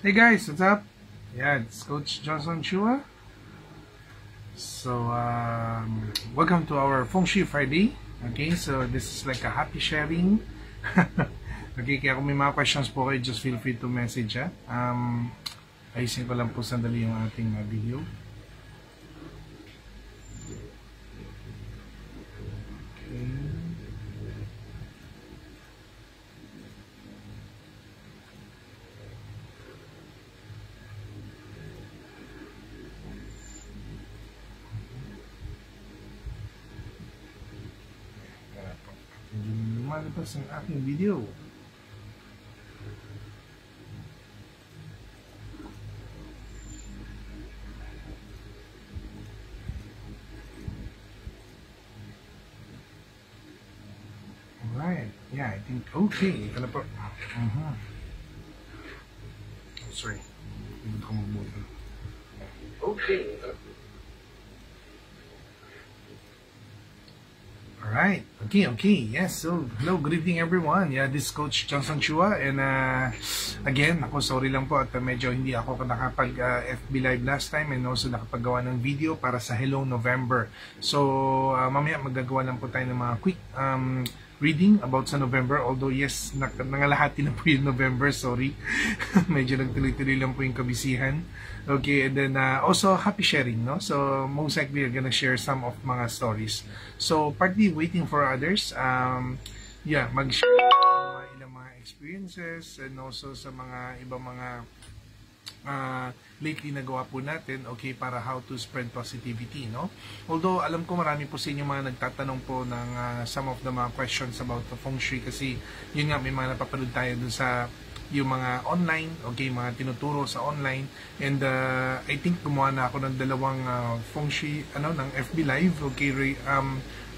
Hey guys, what's up? Yeah, it's Coach Johnson Chua. So, welcome to our Feng Shui Friday. Okay, so this is like a happy sharing. Okay, kaya kung may mga questions po kayo, just feel free to message. Ayusin ko lang po sandali yung ating video. Hindi lumalabas ang aking video. Alright, yeah, I think okay. Ito na po. Sorry, hindi ko mabuti. Okay. Alright, okay, yes, so hello, good evening everyone. Yeah, this is Coach Johnson Chua, and again, ako sorry lang po at medyo hindi ako nakapag FB live last time, and also nakapagawa ng video para sa Hello November. So mamaya magagawa lang po tayo ng mga quick reading about sa November, although yes, nangalahati na po yung November, sorry. Medyo nagtuloy-tuloy lang po yung kabisihan. Okay, and then also happy sharing, no? So most likely I'm gonna share some of mga stories. So partly waiting for others, yeah, mag-share ilang mga experiences, and also sa mga ibang mga lately nagawa po natin, okay, para how to spread positivity, no? Although alam ko marami po sa inyo mga nagtatanong po ng some of the mga questions about the Feng Shui, kasi yun nga, may mga napapanood tayo dun sa yung mga online, okay, mga tinuturo sa online, and I think gumawa na ako ng dalawang Feng Shui, ng FB Live, okay,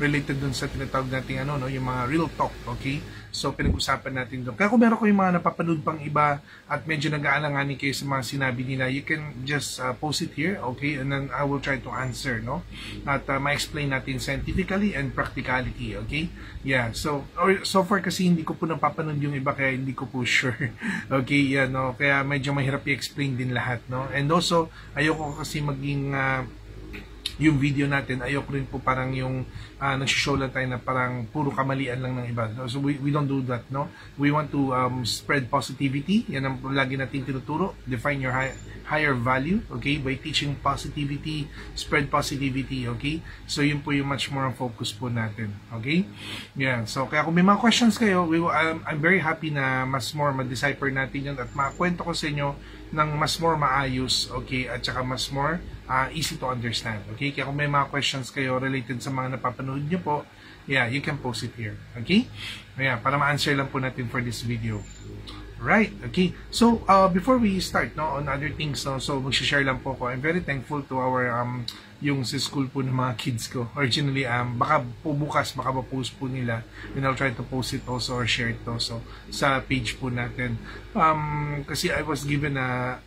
related dun sa tinatawag natin yung mga real talk, okay? So pinag-usapan natin doon. Kaya kung meron ko yung mga napapanood pang iba at medyo nag-aalanganin kayo sa mga sinabi nila, you can just post it here, okay? And then I will try to answer, no? At ma-explain natin scientifically and practicality, okay? Yeah, so far kasi hindi ko po napapanood yung iba, kaya hindi ko po sure. Okay, yeah, no? Kaya medyo mahirap i-explain din lahat, no? And also, ayoko kasi maging yung video natin, ayoko rin po parang yung nag-show lang tayo na parang puro kamalian lang ng iba. So we don't do that, no? We want to spread positivity. Yan ang lagi natin tinuturo. Define your higher value, okay? By teaching positivity, spread positivity, okay? So yun po yung much more ang focus po natin, okay? Yeah, so kaya kung may mga questions kayo, I'm very happy na mas more ma-decipher natin yun at makakwento ko sa inyo ng mas more maayos, okay? At saka mas more easy to understand, okay? Kaya kung may mga questions kayo related sa mga napapanood nyo po, yeah, you can post it here, okay? Ayan, para ma-answer lang po natin for this video. Right, okay. So, before we start, no, on other things, no, so mag-share lang po ko. I'm very thankful to our, yung sa school po ng mga kids ko. Originally, baka po bukas, baka ma-post po nila, and I'll try to post it also or share it also sa page po natin. Kasi I was given a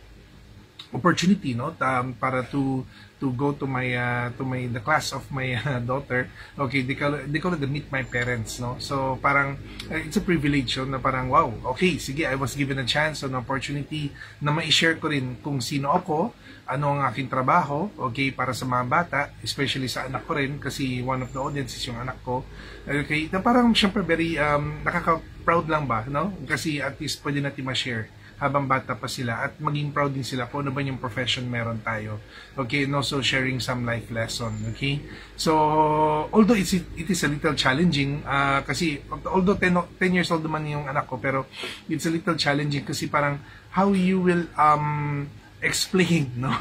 opportunity, no, para to go to the class of my daughter. Okay, they call it the meet my parents, no. So parang it's a privilege, na parang wow, okay, sige, I was given a chance, an opportunity na ma-share ko rin kung sino ako, ano ang aking trabaho, okay, para sa mga bata, especially sa anak ko rin, kasi one of the audiences yung anak ko. Okay, na parang syempre very nakaka-proud lang ba, no, kasi at least pwede natin ma-share habang bata pa sila at maging proud din sila kung ano ba yung profession meron tayo, okay, and also sharing some life lesson, okay. So although it is a little challenging, kasi although 10 years old naman yung anak ko, pero it's a little challenging kasi parang how you will explain, no,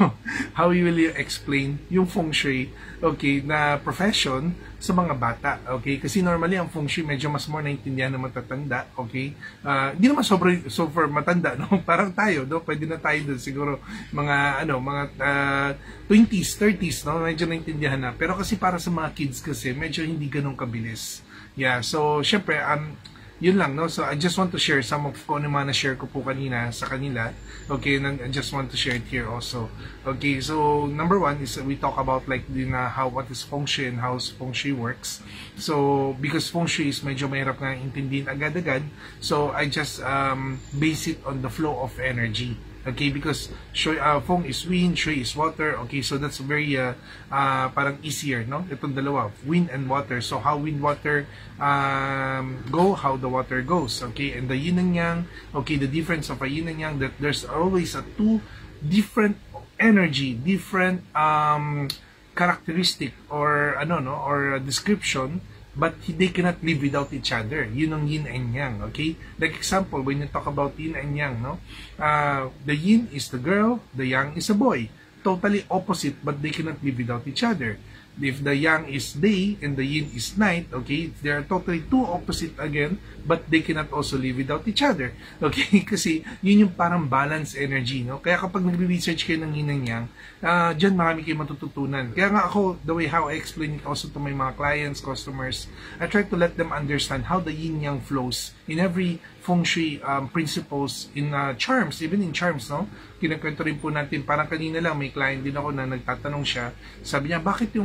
how you will explain yung Feng Shui, okay, na profession sa mga bata, okay, kasi normally ang Feng Shui medyo mas more naintindihan ng matatanda, okay, hindi naman super matanda, no, parang tayo, no, pwede na tayo doon siguro mga 20s, 30s, no, medyo naintindihan na, pero kasi para sa mga kids kasi medyo hindi ganun kabilis. Yeah, so syempre yun lang, no? So I just want to share some of kung ano mga na-share ko po kanina sa kanila. Okay, and I just want to share it here also. Okay, so number one is we talk about like what is Feng Shui and how Feng Shui works. So because Feng Shui is medyo mahirap nga intindihin agad-agad, so I just base it on the flow of energy. Okay, because Feng is wind, Shui is water. Okay, so that's very parang easier, no? Itong dalawa, wind and water. So how wind, water go, how the water goes. Okay, and the yin and yang. Okay, the difference of a yin and yang, that there's always a two different energy, different characteristic or or description, but they cannot live without each other. Yun ang yin and yang, okay? Like example, when you talk about yin and yang, no? The yin is the girl, the yang is a boy. Totally opposite, but they cannot live without each other. If the yang is day and the yin is night, okay, they are totally two opposite again, but they cannot also live without each other. Okay, kasi yun yung parang balance energy, no? Kaya kapag nagre-research kayo ng yin and yang, dyan marami kayo matututunan. Kaya nga ako, the way how I explain it also to my mga clients, customers, I try to let them understand how the yin yang flows in every feng shui principles in charms, even in charms, no? Kinakwento rin po natin, parang kanina lang may client din ako na nagtatanong siya, sabi niya, bakit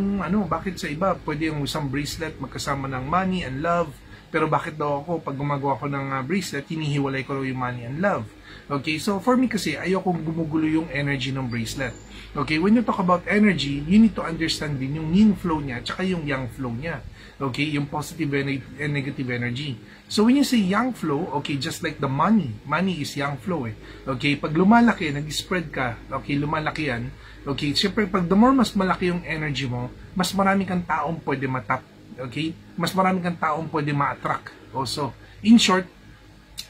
bakit sa iba pwede yung isang bracelet magkasama ng money and love, pero bakit daw ako pag gumagawa ko ng bracelet, hinihiwalay ko raw yung money and love? Okay, so for me kasi, ayokong gumugulo yung energy ng bracelet. Okay, when you talk about energy, you need to understand din yung yin flow niya, tsaka yung yang flow niya. Okay, yung positive and negative energy. So when you say yang flow, okay, just like the money is yang flow eh. Okay, pag lumalaki, nag-spread ka, okay, lumalaki yan, okay, syempre pag the more mas malaki yung energy mo, mas marami kang taong pwede matap. Okay, mas marami kang taong pwede ma-attract also. In short,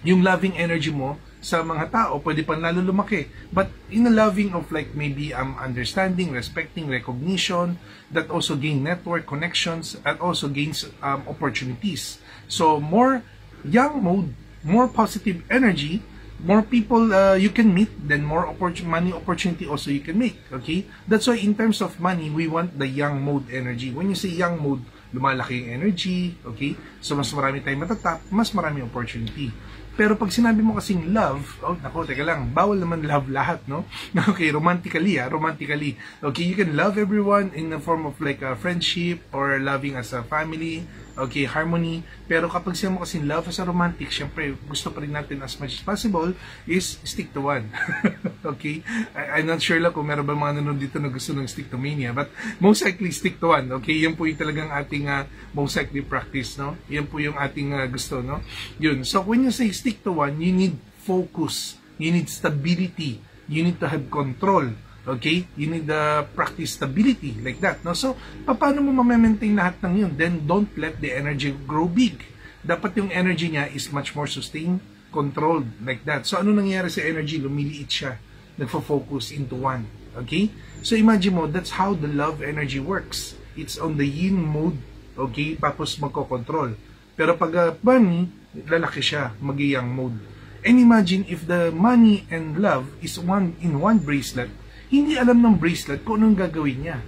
yung loving energy mo sa mga tao, pwede pang lalo lumaki. But in a loving of like maybe understanding, respecting, recognition, that also gain network connections, and also gains opportunities. So more young mode, more positive energy, more people you can meet, then more money opportunity also you can make. Okay? That's why in terms of money, we want the young mode energy. When you say young mode, lumalaki yung energy, okay? So mas marami tayong matatap, mas marami opportunity. Pero pag sinabi mo kasing love, oh, nako, teka lang, bawal naman love lahat, no? Okay, romantically. Okay, you can love everyone in the form of like a friendship or loving as a family, okay, harmony. Pero kapag sinabi mo kasing love as a romantic, syempre, gusto pa rin natin as much as possible is stick to one. Okay? I'm not sure lang kung meron ba mga nanonood dito na gusto ng stick to mania, but most likely stick to one, okay? Yan po yung talagang ating most likely practice, no? Yan po yung ating gusto, no? Yun. So, when you say stick to one, you need focus, you need stability, you need to have control, okay? You need practice stability, like that, no? So, paano mo ma-maintain lahat ng yun? Then, don't let the energy grow big. Dapat yung energy niya is much more sustained, controlled, like that. So, ano nangyayari sa energy? Lumiliit siya. Nagfo-focus into one, okay? So, imagine mo, that's how the love energy works. It's on the yin mode, okay? Tapos magko-control. Pero pag money, lalaki siya, mag-yang mode. And imagine if the money and love is in one bracelet, hindi alam ng bracelet kung anong gagawin niya.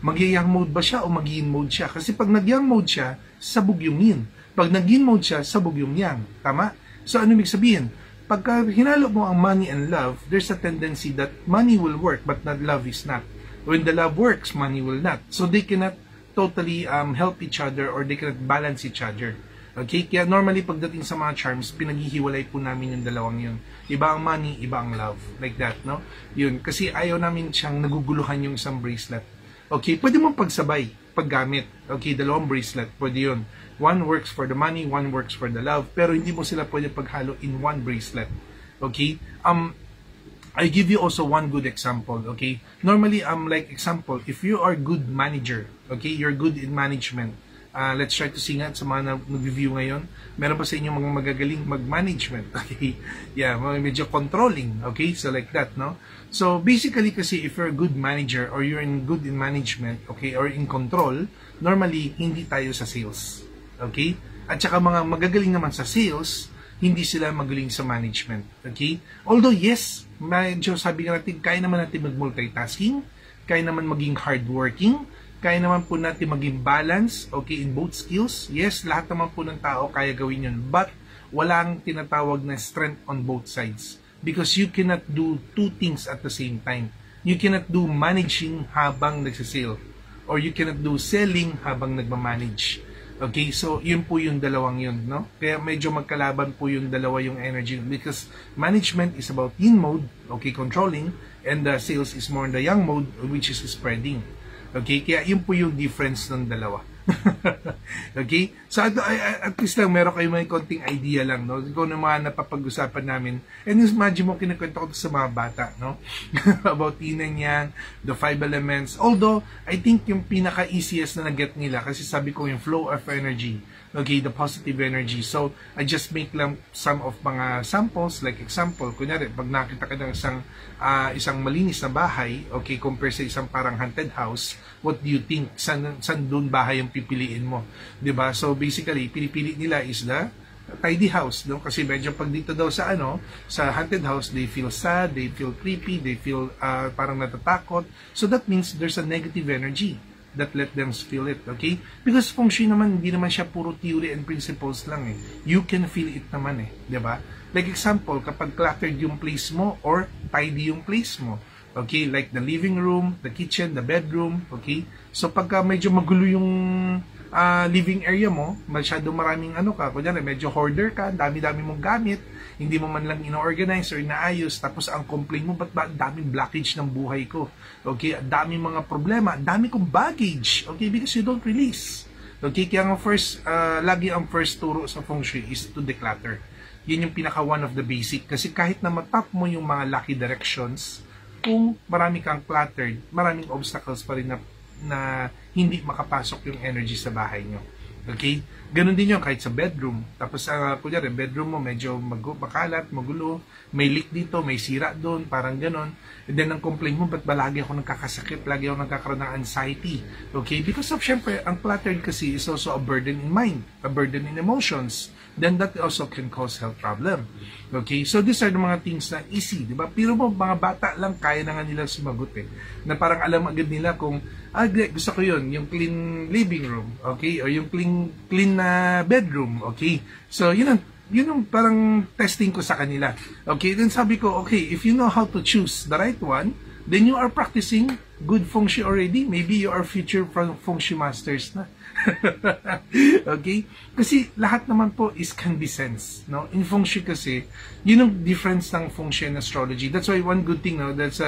Mag-yang mode ba siya o mag-yin mode siya? Kasi pag nag-yang mode siya, sabog yung yin. Pag nag-yin mode siya, sabog yung yang. Tama? So ano ibig sabihin? Pagka hinalo mo ang money and love, there's a tendency that money will work but not love is not. When the love works, money will not. So they cannot totally help each other or they cannot balance each other. Okay? Kaya normally pagdating sa mga charms, pinaghihiwalay po namin yung dalawang yun. Iba ang money, iba ang love. Like that, no? Yun. Kasi ayaw namin siyang naguguluhan yung isang bracelet. Okay? Pwede mong pagsabay, paggamit. Okay? Dalawang bracelet. Pwede yun. One works for the money, one works for the love. Pero hindi mo sila pwede paghalo in one bracelet. Okay? I give you also one good example. Okay? Normally, like example, if you are good manager, okay? You're good in management. Let's try to see nga sa mga nag-review ngayon. Meron ba sa inyo mga magagaling mag-management? Okay? Yeah, medyo controlling. Okay? So like that, no? So basically kasi if you're a good manager or you're good in management, okay, or in control, normally hindi tayo sa sales. Okay? At saka mga magagaling naman sa sales, hindi sila magaling sa management. Okay? Although yes, medyo sabi nga natin, kaya naman natin mag-multitasking, kaya naman maging hardworking, kaya naman po natin maging balance, okay, in both skills. Yes, lahat naman po ng tao kaya gawin yun. But, walang tinatawag na strength on both sides. Because you cannot do two things at the same time. You cannot do managing habang nagsisale. Or you cannot do selling habang nagmamanage. Okay, so yun po yung dalawang yun, no? Kaya medyo magkalaban po yung dalawa yung energy because management is about yin mode, okay, controlling, and the sales is more on the yang mode, which is spreading. Okay, kaya yun po yung difference ng dalawa. Okay? So at least lang meron kayo may konting idea lang, no? Kung ano mga napapag-usapan namin. And imagine mo, kinakwento ko to sa mga bata, no? About yin and yang, the 5 elements. Although, I think yung pinaka-easiest na na-get nila, kasi sabi ko yung flow of energy, okay, the positive energy. So, I just make lang some of mga samples, like example, kunyari, pag nakita ka ng isang malinis na bahay, okay, compare sa isang parang haunted house, what do you think? San doon bahay yung pipiliin mo? 'Di ba? So, basically, pinipili nila is the tidy house, no? Kasi medyo pag dito daw sa sa haunted house, they feel sad, they feel creepy, they feel parang natatakot. So, that means there's a negative energy that let them feel it, okay? Because feng shui naman, hindi naman siya puro theory and principles lang eh. You can feel it naman eh, di ba? Like example, kapag cluttered yung place mo or tidy yung place mo, okay? Like the living room, the kitchen, the bedroom, okay? So pagka medyo magulo yung living area mo, masyado maraming kunyari medyo hoarder ka, dami-dami mong gamit, hindi mo man lang ino-organize or inaayos, tapos ang complaint mo, ba't ba daming blockage ng buhay ko? Okay, daming mga problema, dami kong baggage, okay, because you don't release. Okay, kaya nga lagi ang first turo sa feng shui is to declutter. Yun yung pinaka one of the basic, kasi kahit na matap mo yung mga lucky directions, kung marami kang cluttered, maraming obstacles pa rin na hindi makapasok yung energy sa bahay nyo. Okay? Ganon din yun kahit sa bedroom. Tapos, kunyari, bedroom mo medyo makalat, magulo, may leak dito, may sira doon, parang ganon. And then, ang complaint mo, ba't ba lagi ako nagkakasakit, lagi ako nagkakaroon ng anxiety? Okay? Because of, syempre, ang cluttered kasi is also a burden in mind, a burden in emotions. Then, that also can cause health problem. Okay? So, these are the mga things na easy, di ba? Pero mo, mga bata lang, kaya na nga nila sumagot eh. Na parang alam agad nila kung, gusto ko yun, yung clean living room, okay? O yung clean na bedroom, okay? So, yun ang parang testing ko sa kanila. Okay? Then sabi ko, okay, if you know how to choose the right one, then you are practicing good feng shui already. Maybe you are future feng shui masters na. Okay? Kasi lahat naman po is can be sensed, no? In feng shui kasi, yun ang difference ng feng shui and astrology. That's why one good thing, no? That's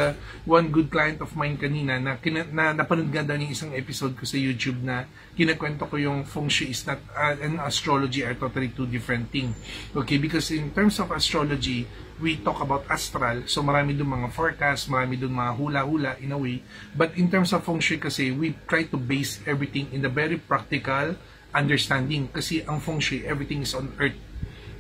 one good client of mine kanina na napanood nga daw yung isang episode ko sa YouTube na kinakwento ko yung feng shui is not and astrology are totally two different things. Okay? Because in terms of astrology, we talk about astral, so marami doon mga forecast, marami doon mga hula-hula in a way. But in terms of feng shui kasi, we try to base everything in the very practical understanding. Kasi ang feng shui, everything is on earth.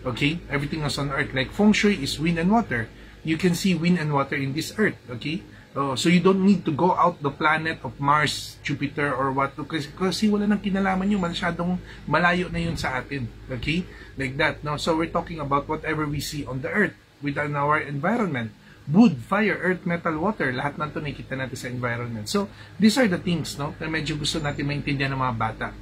Okay? Everything is on earth. Like feng shui is wind and water. You can see wind and water in this earth. Okay? So you don't need to go out the planet of Mars, Jupiter, or what. Kasi wala nang kinalaman yun. Masyadong malayo na yun sa atin. Okay? Like that. No? So we're talking about whatever we see on the earth within our environment. Wood, fire, earth, metal, water, lahat na ito nakikita natin sa environment. So, these are the things, no, na medyo gusto natin maintindihan ng mga bata.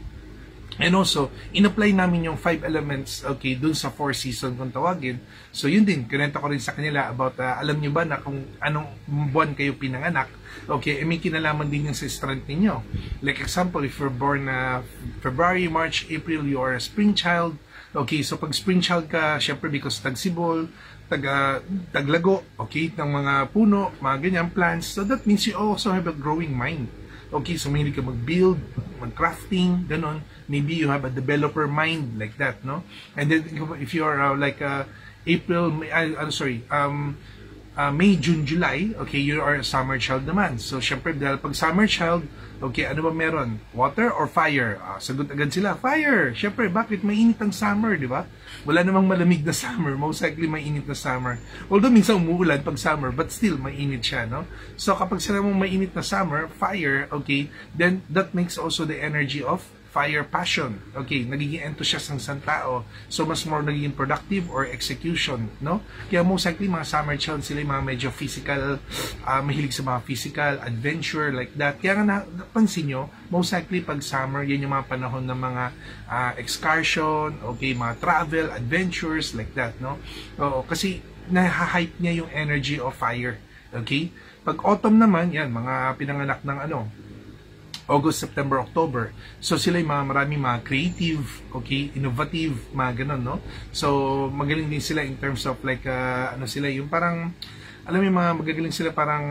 And also, in-apply namin yung 5 elements, okay, dun sa 4 season kung tawagin. So, yun din, kinenta ko rin sa kanila about, alam nyo ba na kung anong buwan kayo pinanganak, okay, may kinalaman din yung sa strength ninyo. Like example, if you're born February, March, April, you are a spring child. Okay, so pag spring child ka, syempre because tagsibol, taglago, okay, ng mga puno, mga ganyan, plants. So that means you also have a growing mind. Okay, so mahilig ka mag-build, mag-crafting, ganon. Maybe you have a developer mind like that, no? And then if you are May, June, July, okay, you are a summer child naman. So, syempre, dahil pag summer child, okay, ano ba meron? Water or fire? Sagot agad sila, fire! Syempre, bakit? Mainit ang summer, di ba? Wala namang malamig na summer. Most likely, mainit na summer. Although, minsan umuulan pag summer, but still, mainit siya, no? So, kapag sila mong mainit na summer, fire, okay, then that makes also the energy of fire passion. Okay, nagiging enthusiast ang isang tao. So, mas more nagiging productive or execution, no? Kaya most likely, mga summer child sila, mga medyo physical, mahilig sa mga physical, adventure, like that. Kaya nga napansin nyo, most likely, pag summer, yan yung mga panahon ng mga excursion, okay, mga travel, adventures, like that, no? Oo, kasi nahahype niya yung energy of fire. Okay? Pag autumn naman, yan, mga pinanganak ng August, September, October. So sila yung maraming mga creative, okay, innovative, mga ganun, no? So magaling din sila in terms of like, ano sila, yung parang, alam mo yung mga magagaling sila parang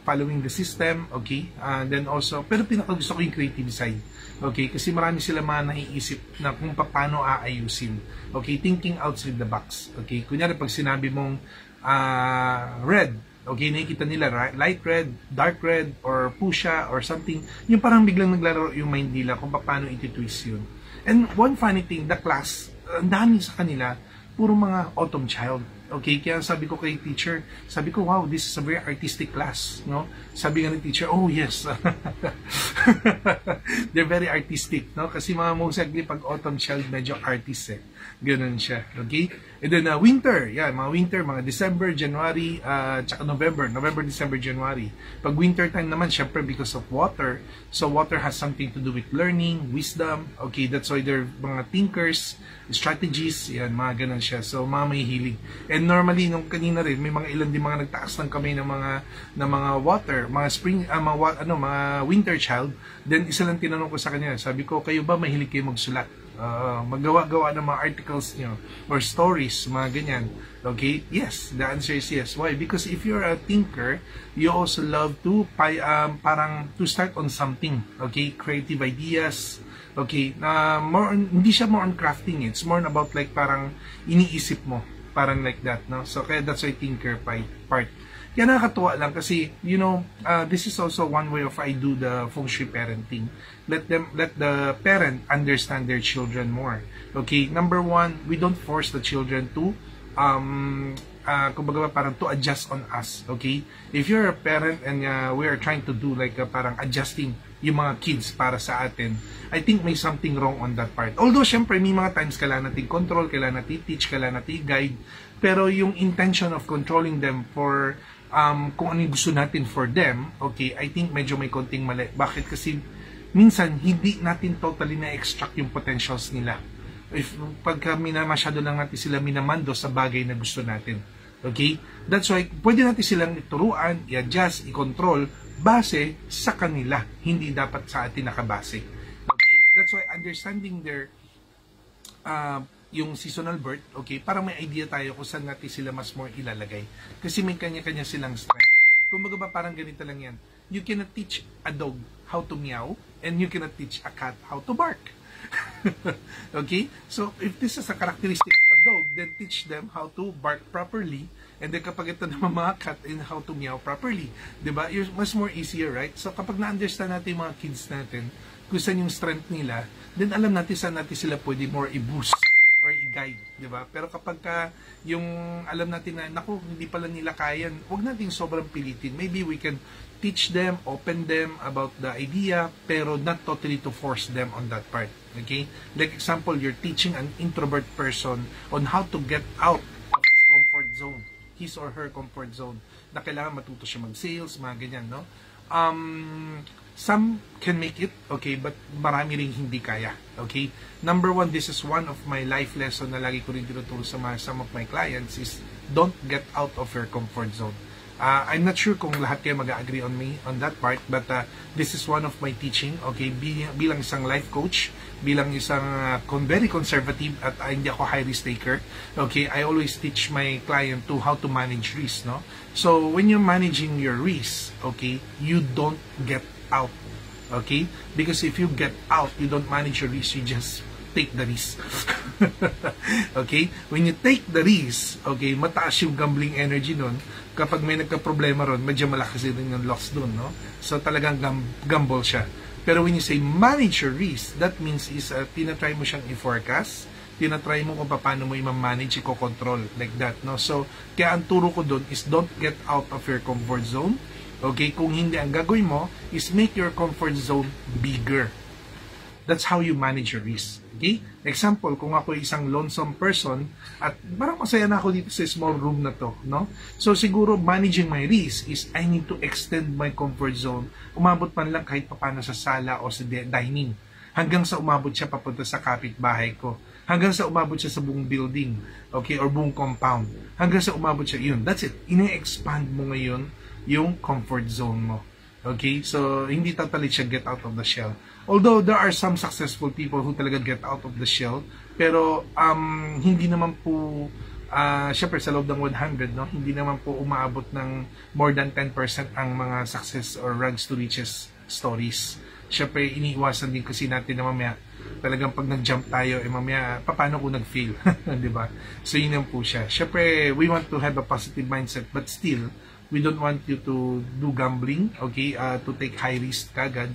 following the system, okay? Then also, pero pinakagusto ko yung creative side, okay? Kasi marami sila mga naiisip na kung paano aayusin, okay? Thinking outside the box, okay? Kunyari, pag sinabi mong red, okay, nakikita nila light red, dark red, or fuchsia, or something, yung parang biglang naglaro yung mind nila kung paano iti-twist yun. And one funny thing, the class, ang dami sa kanila, puro mga autumn child. Okay, kaya sabi ko kay teacher, sabi ko, wow, this is a very artistic class, no? Sabi nga ng teacher, oh yes. They're very artistic, no? Kasi mga most likely pag autumn child, medyo artist eh. Ganun siya, okay? And then winter, yeah, mga winter, mga December, January, tsaka November, December, January. Pag winter time naman, syempre because of water, so water has something to do with learning, wisdom, okay, that's why they're mga thinkers, strategies, yan, mga ganun siya. So, mga may hilig. And normally, nung kanina rin, may mga ilan din mga nagtaas ng kamay ng mga water, mga spring, mga winter child. Then, isa lang tinanong ko sa kanya, sabi ko, kayo ba mahilig kayo magsulat? Maggawa-gawa ng mga articles nyo or stories, mga ganyan. Okay? Yes, the answer is yes. Why? Because if you're a thinker, you also love to parang to start on something. Okay? Creative ideas. Okay? Hindi siya more on crafting. It's more about like parang iniisip mo. Parang like that, no? So, kaya that's why thinker part. Kaya nakakatuwa lang kasi, you know, this is also one way of I do the feng shui parenting. Let the parent understand their children more. Okay, number one, we don't force the children to, kumbaga parang to adjust on us. Okay, if you're a parent and we are trying to do like parang adjusting yung mga kids para sa atin, I think may something wrong on that part. Although, syempre, may mga times kailangan natin control, kailangan natin teach, kailangan natin guide, pero yung intention of controlling them for kung ano yung gusto natin for them, okay, I think medyo may konting mali. Bakit? Kasi minsan hindi natin totally na-extract yung potentials nila. If pagka masyado lang natin sila minamando sa bagay na gusto natin. Okay? That's why pwede natin silang ituruan, i-adjust, i-control base sa kanila, hindi dapat sa atin nakabase. Okay? That's why understanding their yung seasonal birth, okay, parang may idea tayo kung saan natin sila mas more ilalagay. Kasi may kanya-kanya silang strength. Kumbaga ba parang ganito lang yan. You cannot teach a dog how to meow and you cannot teach a cat how to bark. Okay? So, if this is a characteristic of a dog, then teach them how to bark properly. And then kapag ito naman mga cat, in how to meow properly. Diba? You're much more easier, right? So, kapag na-understand natin yung mga kids natin, kung saan yung strength nila, then alam natin saan natin sila pwede more i-boost or i-guide, di ba? Pero kapag yung alam natin na, naku, hindi pala nila kaya, huwag natin sobrang pilitin. Maybe we can teach them, open them about the idea, pero not totally to force them on that part. Okay? Like example, you're teaching an introvert person on how to get out of his comfort zone, his or her comfort zone, na kailangan matuto siya mag-sales, mga ganyan, no? Some can make it, okay, but marami ring hindi kaya, okay? Number one, this is one of my life lesson na lagi ko rin tinuturo sa some of my clients is don't get out of your comfort zone. I'm not sure kung lahat kayo mag-agree on me on that part, but this is one of my teaching, okay? Bilang isang life coach, bilang isang very conservative at hindi ako high risk taker, okay? I always teach my client to how to manage risk, no? So when you're managing your risk, okay, you don't get out, okay? Because if you get out, you don't manage your risk, you just take the risk. Okay? When you take the risk, okay, mataas yung gambling energy nun. Kapag may nagka-problema ron, medyo malakas din yung loss dun, no? So talagang gamble siya. Pero when you say manage your risk, that means is tinatry mo siyang i-forecast, tinatry mo kung paano mo i-manage, i-control, like that, no? So, kaya ang turo ko dun is don't get out of your comfort zone. Okay, kung hindi, ang gagawin mo is make your comfort zone bigger. That's how you manage your risk. Okay? Example, kung ako isang lonesome person at parang masaya na ako dito sa small room na to, no? So siguro managing my risk is I need to extend my comfort zone. Umabot man lang kahit paano sa sala o sa dining. Hanggang sa umabot siya papunta sa kapitbahay ko. Hanggang sa umabot siya sa buong building, okay, or buong compound. Hanggang sa umabot siya, yun, that's it. Ine-expand mo ngayon yung comfort zone mo. Okay? So, hindi totally siya get out of the shell. Although, there are some successful people who talaga get out of the shell, pero hindi naman po, syempre sa loob ng 100, no? Hindi naman po umaabot ng more than 10% ang mga success or rags to riches stories. Syempre, iniiwasan din kasi natin na mamaya, talagang pag nag-jump tayo, mamaya, paano kung nag-fail? Diba? So, yun lang po siya. Syempre, we want to have a positive mindset, but still, we don't want you to do gambling, okay, to take high risk kagad.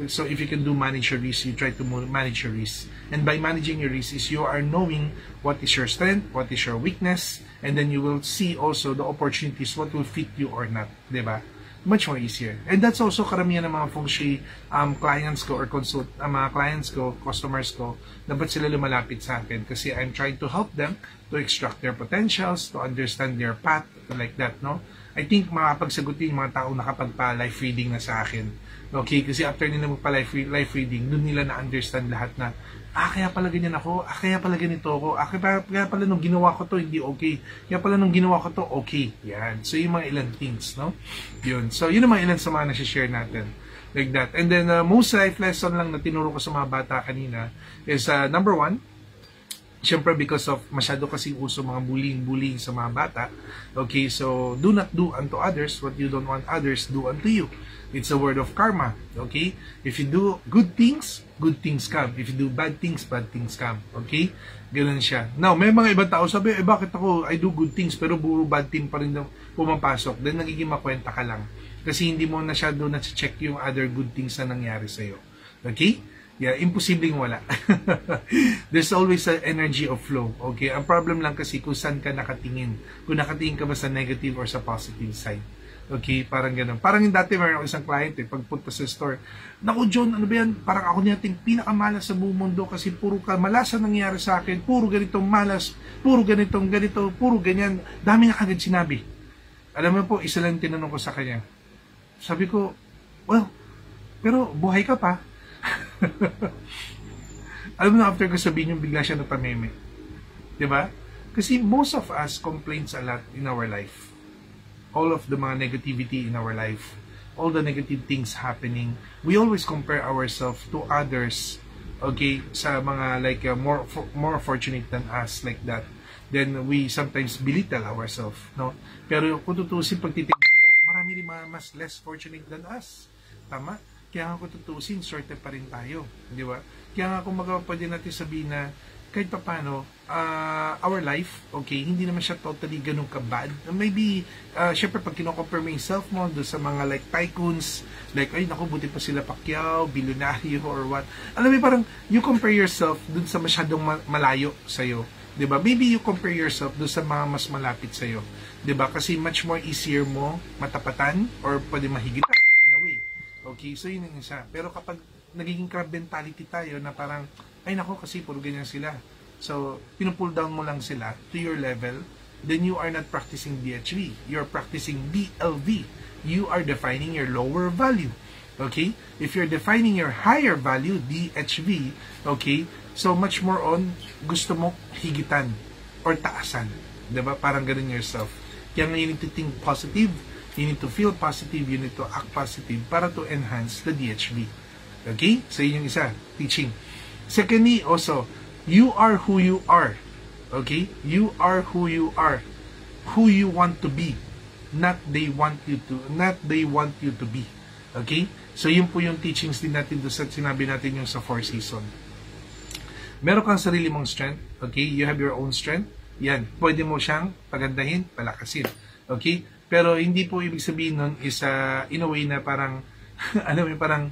So if you can do manage your risk, you try to manage your risk. And by managing your risk is you are knowing what is your strength, what is your weakness, and then you will see also the opportunities, what will fit you or not, diba? Much more easier. And that's also karamihan ng mga feng shui clients ko or mga clients ko, customers ko, na ba't sila lumalapit sa akin? Kasi I'm trying to help them to extract their potentials, to understand their path, like that, no? I think makapagsagutin yung mga taong nakapagpa-life reading na sa akin. Okay? Kasi after nila magpa-life reading, doon nila na-understand lahat na, kaya pala ganyan ako, kaya pala ganito ako, kaya pala nung ginawa ko to, hindi okay. Kaya pala nung ginawa ko to, okay. Yan. So, yung mga ilang things, no? Yun. So, yun naman ilan sa mga nasi-share natin. Like that. And then, most life lesson lang na tinuro ko sa mga bata kanina is, number 1, siyempre because of masyado kasing uso mga bullying sa mga bata. Okay, so do not do unto others what you don't want others do unto you. It's a word of karma. Okay? If you do good things come. If you do bad things come. Okay? Ganun siya. Now, may mga ibang tao sabi, bakit ako, I do good things pero puro bad thing pa rin pumapasok. Then nagiging makwenta ka lang. Kasi hindi mo masyado na-check yung other good things na nangyari sa'yo. Okay? Yeah, imposibleng wala. There's always an energy of flow. Okay? Ang problem lang kasi kung saan ka nakatingin. Kung nakatingin ka ba sa negative or sa positive side. Okay? Parang ganun. Parang yung dati mayroon ako isang client pagpunta sa store, naku John, ano ba yan? Parang ako nating pinakamalas sa buong mundo kasi puro kamalasan nangyari sa akin. Puro ganitong malas. Puro ganitong ganito. Puro ganyan. Dami na kagad sinabi. Alam mo po, isa lang tinanong ko sa kanya. Sabi ko, well, pero buhay ka pa. Alam mo na, after ko sabihin yung bigla siya natameme. Diba? Kasi most of us complains a lot in our life. All of the mga negativity in our life, all the negative things happening, we always compare ourselves to others, okay, sa mga like more fortunate than us, like that. Then we sometimes belittle ourselves, no? Pero kung tutusin, pag titignan mo, marami rin mga mas less fortunate than us. Tama? Kaya nga kung tutusin, sorted pa rin tayo. Di ba? Kaya nga kung pwede natin sabihin na kahit pa paano, our life, okay, hindi naman siya totally ganun ka-bad. Maybe, syempre pag kino-compare mo yung self mo doon sa mga like tycoons, like, ay naku, buti pa sila Pacquiao, bilyonaryo, or what. Alam mo, parang you compare yourself doon sa masyadong malayo sa'yo. Diba? Maybe you compare yourself doon sa mga mas malapit sa'yo. Diba? Kasi much more easier mo matapatan or pwede mahigitan in a way. Okay, so yun ang isa. Pero kapag nagiging crab mentality tayo na parang, ay nako kasi puro ganyan sila. So, pinupull down mo lang sila to your level, then you are not practicing DHV. You're practicing DLV. You are defining your lower value. Okay? If you're defining your higher value, DHV, okay, so much more on, gusto mo higitan or taasan. Diba? Parang ganun yourself. Kaya nga you need to think positive, you need to feel positive, you need to act positive para to enhance the DHV. Okay? So, yun yung isa, teaching. Secondly, also, you are who you are. Okay? You are who you are. Who you want to be. Not they want you to be. Okay? So, yun po yung teachings din natin doon sa sinabi natin yung sa 4 season. Meron kang sarili mong strength. Okay? You have your own strength. Yan. Pwede mo siyang pagandahin, palakasin. Okay? Pero hindi po ibig sabihin nun is in a way na parang, alam mo, parang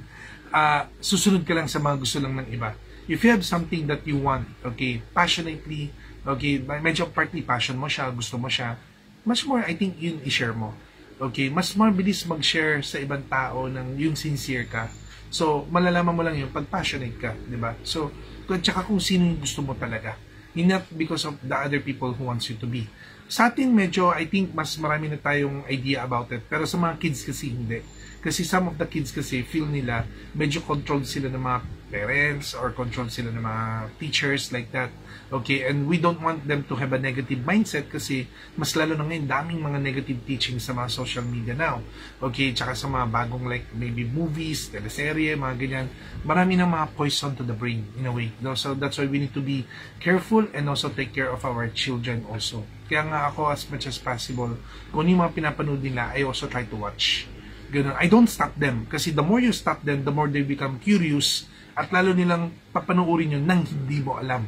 susunod ka lang sa mga gusto lang ng iba. If you have something that you want, okay, passionately, okay, medyo partly passion mo siya, gusto mo siya, much more, I think, yun i-share mo. Okay, mas mabilis mag-share sa ibang tao ng yung sincere ka. So, malalaman mo lang yun pag passionate ka, di ba? So, tsaka kung sino yung gusto mo talaga. Not because of the other people who wants you to be. Sa atin, medyo, I think, mas marami na tayong idea about it. Pero sa mga kids kasi, hindi. Kasi some of the kids kasi, feel nila, medyo controlled sila ng mga parents or control sila ng mga teachers like that. Okay, and we don't want them to have a negative mindset kasi mas lalo na ngayon daming mga negative teaching sa mga social media now. Okay, tsaka sa mga bagong like maybe movies, teleserye, mga ganyan. Marami ng mga poison to the brain in a way. No? So that's why we need to be careful and also take care of our children also. Kaya nga ako as much as possible, kung yung mga pinapanood nila, I also try to watch. Ganun. I don't stop them kasi the more you stop them, the more they become curious at lalo nilang papanoorin yun nang hindi mo alam.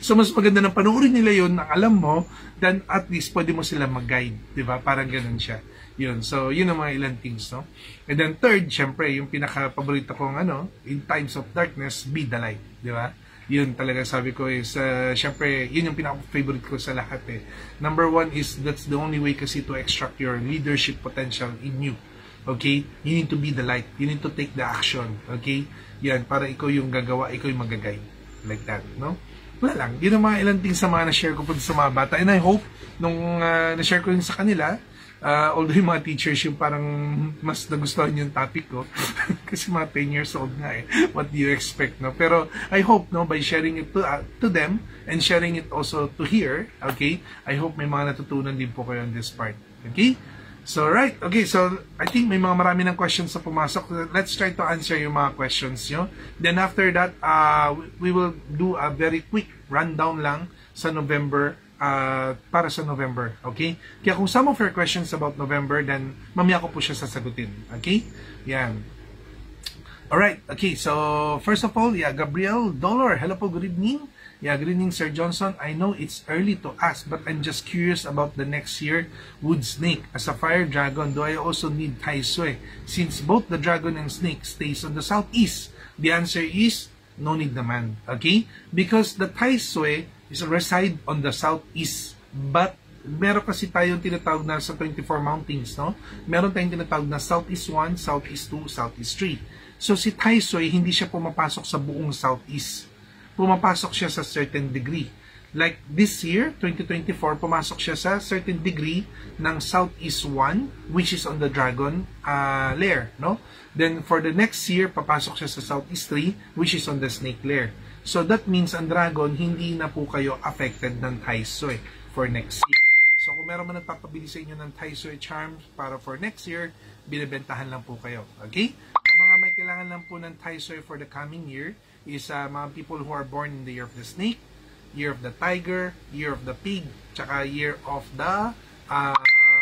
So mas maganda na panoorin nila yun nang alam mo, then at least pwede mo sila mag-guide, di ba? Parang ganun siya. Yun. So yun ang mga ilang things, no? And then third, syempre, yung pinaka-paborito kong in times of darkness, be the light, di ba? Yun talaga sabi ko is, syempre, yun yung pinaka-favorite ko sa lahat eh. Number one is, that's the only way kasi to extract your leadership potential in you. Okay? You need to be the light. You need to take the action. Okay? Yan, para ikaw yung gagawa, ikaw yung mag-guide. Like that, no? Wala lang. Yun ang mga ilang things sa mga na-share ko po sa mga bata. And I hope, nung na-share ko yun sa kanila, although yung mga teachers yung parang mas nagustuhan yung topic ko, kasi mga 10 years old nga eh. What do you expect, no? Pero I hope, no, by sharing it to them, and sharing it also to here, okay? I hope may mga natutunan din po kayo on this part. Okay? So, right. Okay, so I think may mga marami ng questions na pumasok. Let's try to answer yung mga questions nyo. Then after that, we will do a very quick rundown lang sa November, para sa November. Okay? Kaya kung some of your questions about November, then mamaya ko po siya sasagutin. Okay? Yan. Alright. Okay, so first of all, yeah, Gabriel Dollar. Hello po, good evening. Yeah, good evening, Sir Johnson. I know it's early to ask, but I'm just curious about the next year wood snake. As a fire dragon, do I also need Tai Sui? Since both the dragon and snake stays on the southeast, the answer is no need naman. Okay? Because the Tai Sui is reside on the southeast, but meron kasi tayong tinatawag na sa 24 mountains, no? Meron tayong tinatawag na Southeast 1, Southeast 2, Southeast 3. So si Tai Sui, hindi siya pumapasok sa buong southeast. Pumapasok siya sa certain degree. Like this year, 2024, pumasok siya sa certain degree ng Southeast 1, which is on the dragon lair, no? Then for the next year, papasok siya sa Southeast 3, which is on the snake lair. So that means ang dragon, hindi na po kayo affected ng Tai Sui for next year. So kung meron man nagpapabili sa inyo ng Tai Sui charms para for next year, binibentahan lang po kayo. Okay? Ang mga may kailangan lang po ng Tai Sui for the coming year is mga people who are born in the year of the snake, year of the tiger, year of the pig, tsaka year of the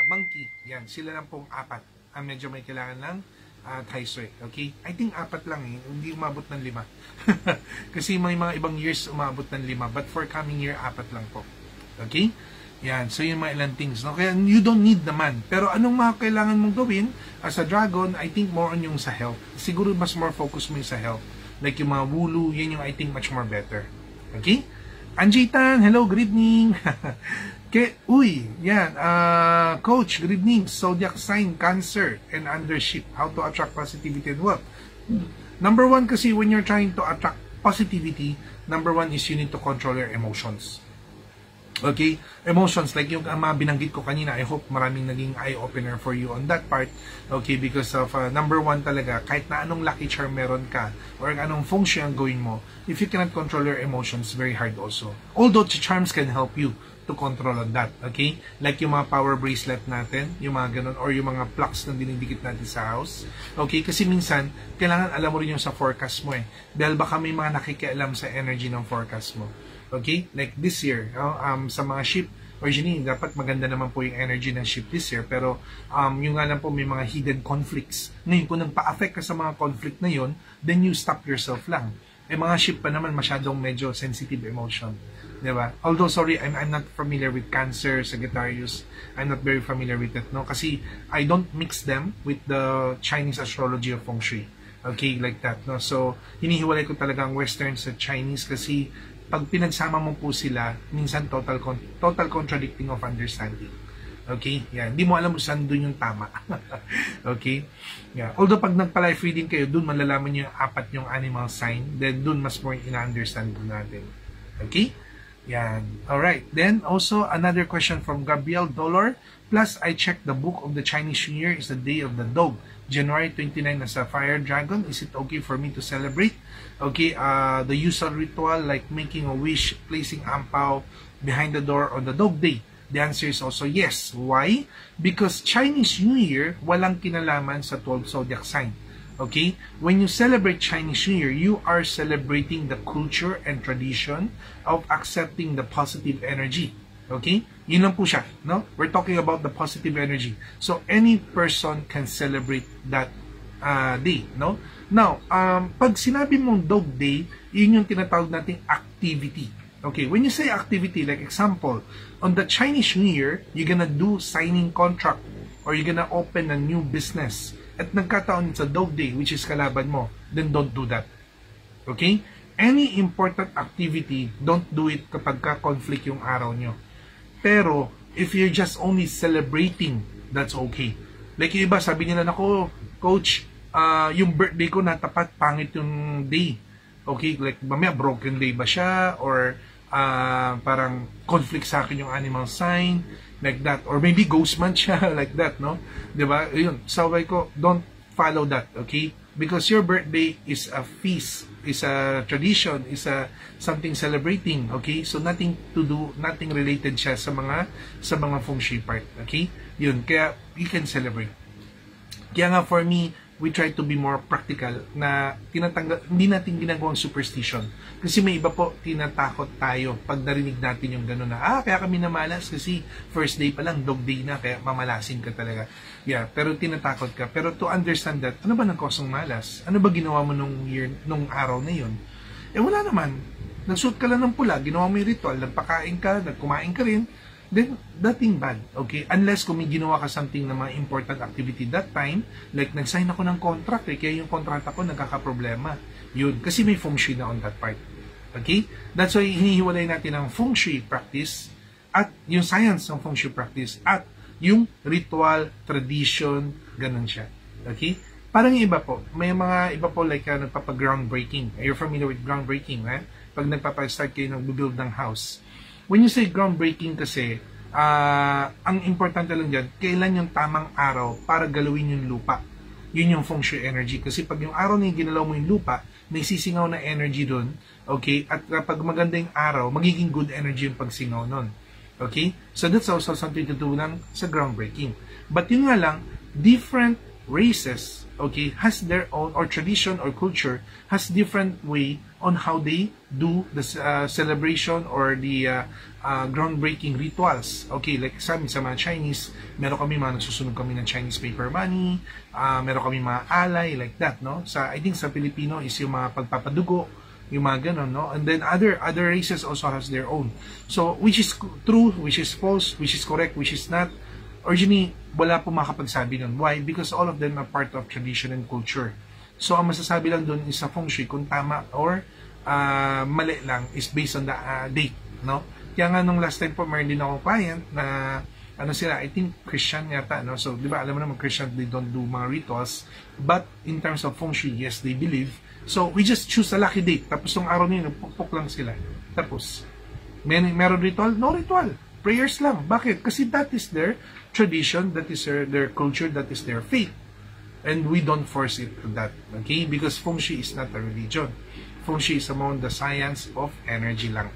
monkey. Yan, sila lang pong apat. Medyo may kailangan lang Tai Sui. Okay? I think apat lang eh. Hindi umabot ng 5. Kasi may mga ibang years umabot ng 5. But for coming year, apat lang po. Okay? Yan. So, yung mga ilang things. No? Kaya, you don't need naman. Pero anong mga kailangan mong gawin as a dragon, I think more on yung sa health. Siguro mas more focus mo yung sa health. Like yung mga wulu, yan yung I think much more better. Okay? Anjitan, hello, good evening. Yan. Coach, good evening. Zodiac sign, Cancer, and undership. How to attract positivity and wealth. Number one kasi when you're trying to attract positivity, number one is you need to control your emotions. Okay? Emotions, like yung mga binanggit ko kanina, I hope maraming naging eye-opener for you on that part. Okay? Because of, number one talaga, kahit na anong lucky charm meron ka, or anong feng shui ang gawin mo, if you cannot control your emotions, very hard also. Although, charms can help you to control on that. Okay? Like yung mga power bracelet natin, yung mga ganun, or yung mga plugs na dinidikit natin sa house. Okay? Kasi minsan, kailangan alam mo rin yung sa forecast mo eh. Dahil baka may mga nakikialam sa energy ng forecast mo. Okay? Like this year, sa mga ship, originally, dapat maganda naman po yung energy ng ship this year, pero yung nga lang po may mga hidden conflicts. Ngayon, kung nagpa-affect ka sa mga conflict na yun, then you stop yourself lang. Eh, mga ship pa naman masyadong medyo sensitive emotion. Diba? Although, sorry, I'm not familiar with Cancer, Sagittarius. I'm not very familiar with it, no? Kasi I don't mix them with the Chinese astrology of Feng Shui. Okay? Like that, no? So, hinihiwalay ko talaga ang Western sa Chinese kasi pag pinagsama mo po sila, minsan total contradicting of understanding. Okay? Yan. Hindi mo alam kung saan doon yung tama. Okay? Yeah. Although pag nagpa-life reading kayo, doon malalaman nyo yung apat yung animal sign, then doon mas more ina-understand natin. Okay? Yan. Alright. Then also another question from Gabriel Dollar. Plus, I checked the book of the Chinese New Year is the day of the dog. January 29 as a fire dragon. Is it okay for me to celebrate? Okay, the usual ritual like making a wish, placing ampao behind the door on the dog day. The answer is also yes. Why? Because Chinese New Year, walang kinalaman sa 12 zodiac sign. Okay? When you celebrate Chinese New Year, you are celebrating the culture and tradition of accepting the positive energy. Okay? Yun lang po siya. No? We're talking about the positive energy. So, any person can celebrate that day. No? Now, pag sinabi mong dog day, yun yung tinatawag nating activity. Okay, when you say activity, like example, on the Chinese New Year, you're gonna do signing contract or you're gonna open a new business at nagkataon sa dog day, which is kalaban mo, then don't do that. Okay? Any important activity, don't do it kapag ka-conflict yung araw nyo. Pero, if you're just only celebrating, that's okay. Like yung iba, sabi nila, nako, coach, yung birthday ko natapat, pangit yung day. Okay, like mamaya broken day ba siya or parang conflict sa akin yung animal sign, like that, or maybe ghost man siya, like that, no? Diba? Yun, sabi ko, don't follow that, okay? Because your birthday is a feast, is a tradition, is a something celebrating, okay? So nothing to do, nothing related siya sa mga feng shui part, okay? Yun, kaya you can celebrate. Kaya nga for me, we try to be more practical na hindi natin ginagawang superstition. Kasi may iba po, tinatakot tayo pag narinig natin yung gano'n na, kaya kami namalas kasi first day pa lang, dog day na, kaya mamalasin ka talaga. Yeah, pero tinatakot ka. Pero to understand that, ano ba nang kosong malas? Ano ba ginawa mo nung araw na yun? Wala naman. Nagsuot ka lang ng pula, ginawa mo yung ritual, nagpakain ka, nagkumain ka rin, then nothing bad, okay? Unless kung may ginawa ka something na mga important activity that time, like nag-sign ako ng contract, kaya yung kontrata ko nagkakaproblema. Yun, kasi may feng shui na on that part. Okay? That's why hinihiwalay natin ang feng shui practice at yung science ng feng shui practice at yung ritual, tradition, ganun siya. Okay? Parang yung iba po, may mga iba po like nagpapa-groundbreaking. Are you familiar with groundbreaking? Pag nagpapa-start kayo build ng house. When you say groundbreaking kasi, ang importante lang dyan, kailan yung tamang araw para galawin yung lupa. Yun yung feng shui energy. Kasi pag yung araw na yung ginalaw mo yung lupa, may sisingaw na energy doon. Okay? At kapag maganda yung araw, magiging good energy yung pagsingaw nun. Okay? So that's also something to do lang sa groundbreaking. But yun nga lang, different races, okay, has their own, or tradition or culture, has different way on how they do the celebration or the groundbreaking rituals. Okay, like sa mga Chinese, meron kami nagsusunog kami ng Chinese paper money, meron kami mga alay, like that, no? I think sa Filipino is yung mga pagpapadugo, yung mga ganon, no? And then other races also has their own. So, which is true, which is false, which is correct, which is not, originally, wala po makapagsabi nun. Why? Because all of them are part of tradition and culture. So, ang masasabi lang dun is sa feng shui, kung tama or mali lang, is based on the date, no? Kaya nga nung last time po, meron din akong client na, I think Christian yata, no? So, di ba, alam mo naman, Christian, they don't do mga rituals. But, in terms of feng shui, yes, they believe. So, we just choose a lucky date. Tapos, yung araw na yun, pukpuk lang sila. Tapos, meron ritual? No ritual. Prayers lang. Bakit? Kasi that is their tradition, that is their culture, that is their faith. And we don't force it to that. Okay? Because feng shui is not a religion. Feng shui is among the science of energy lang.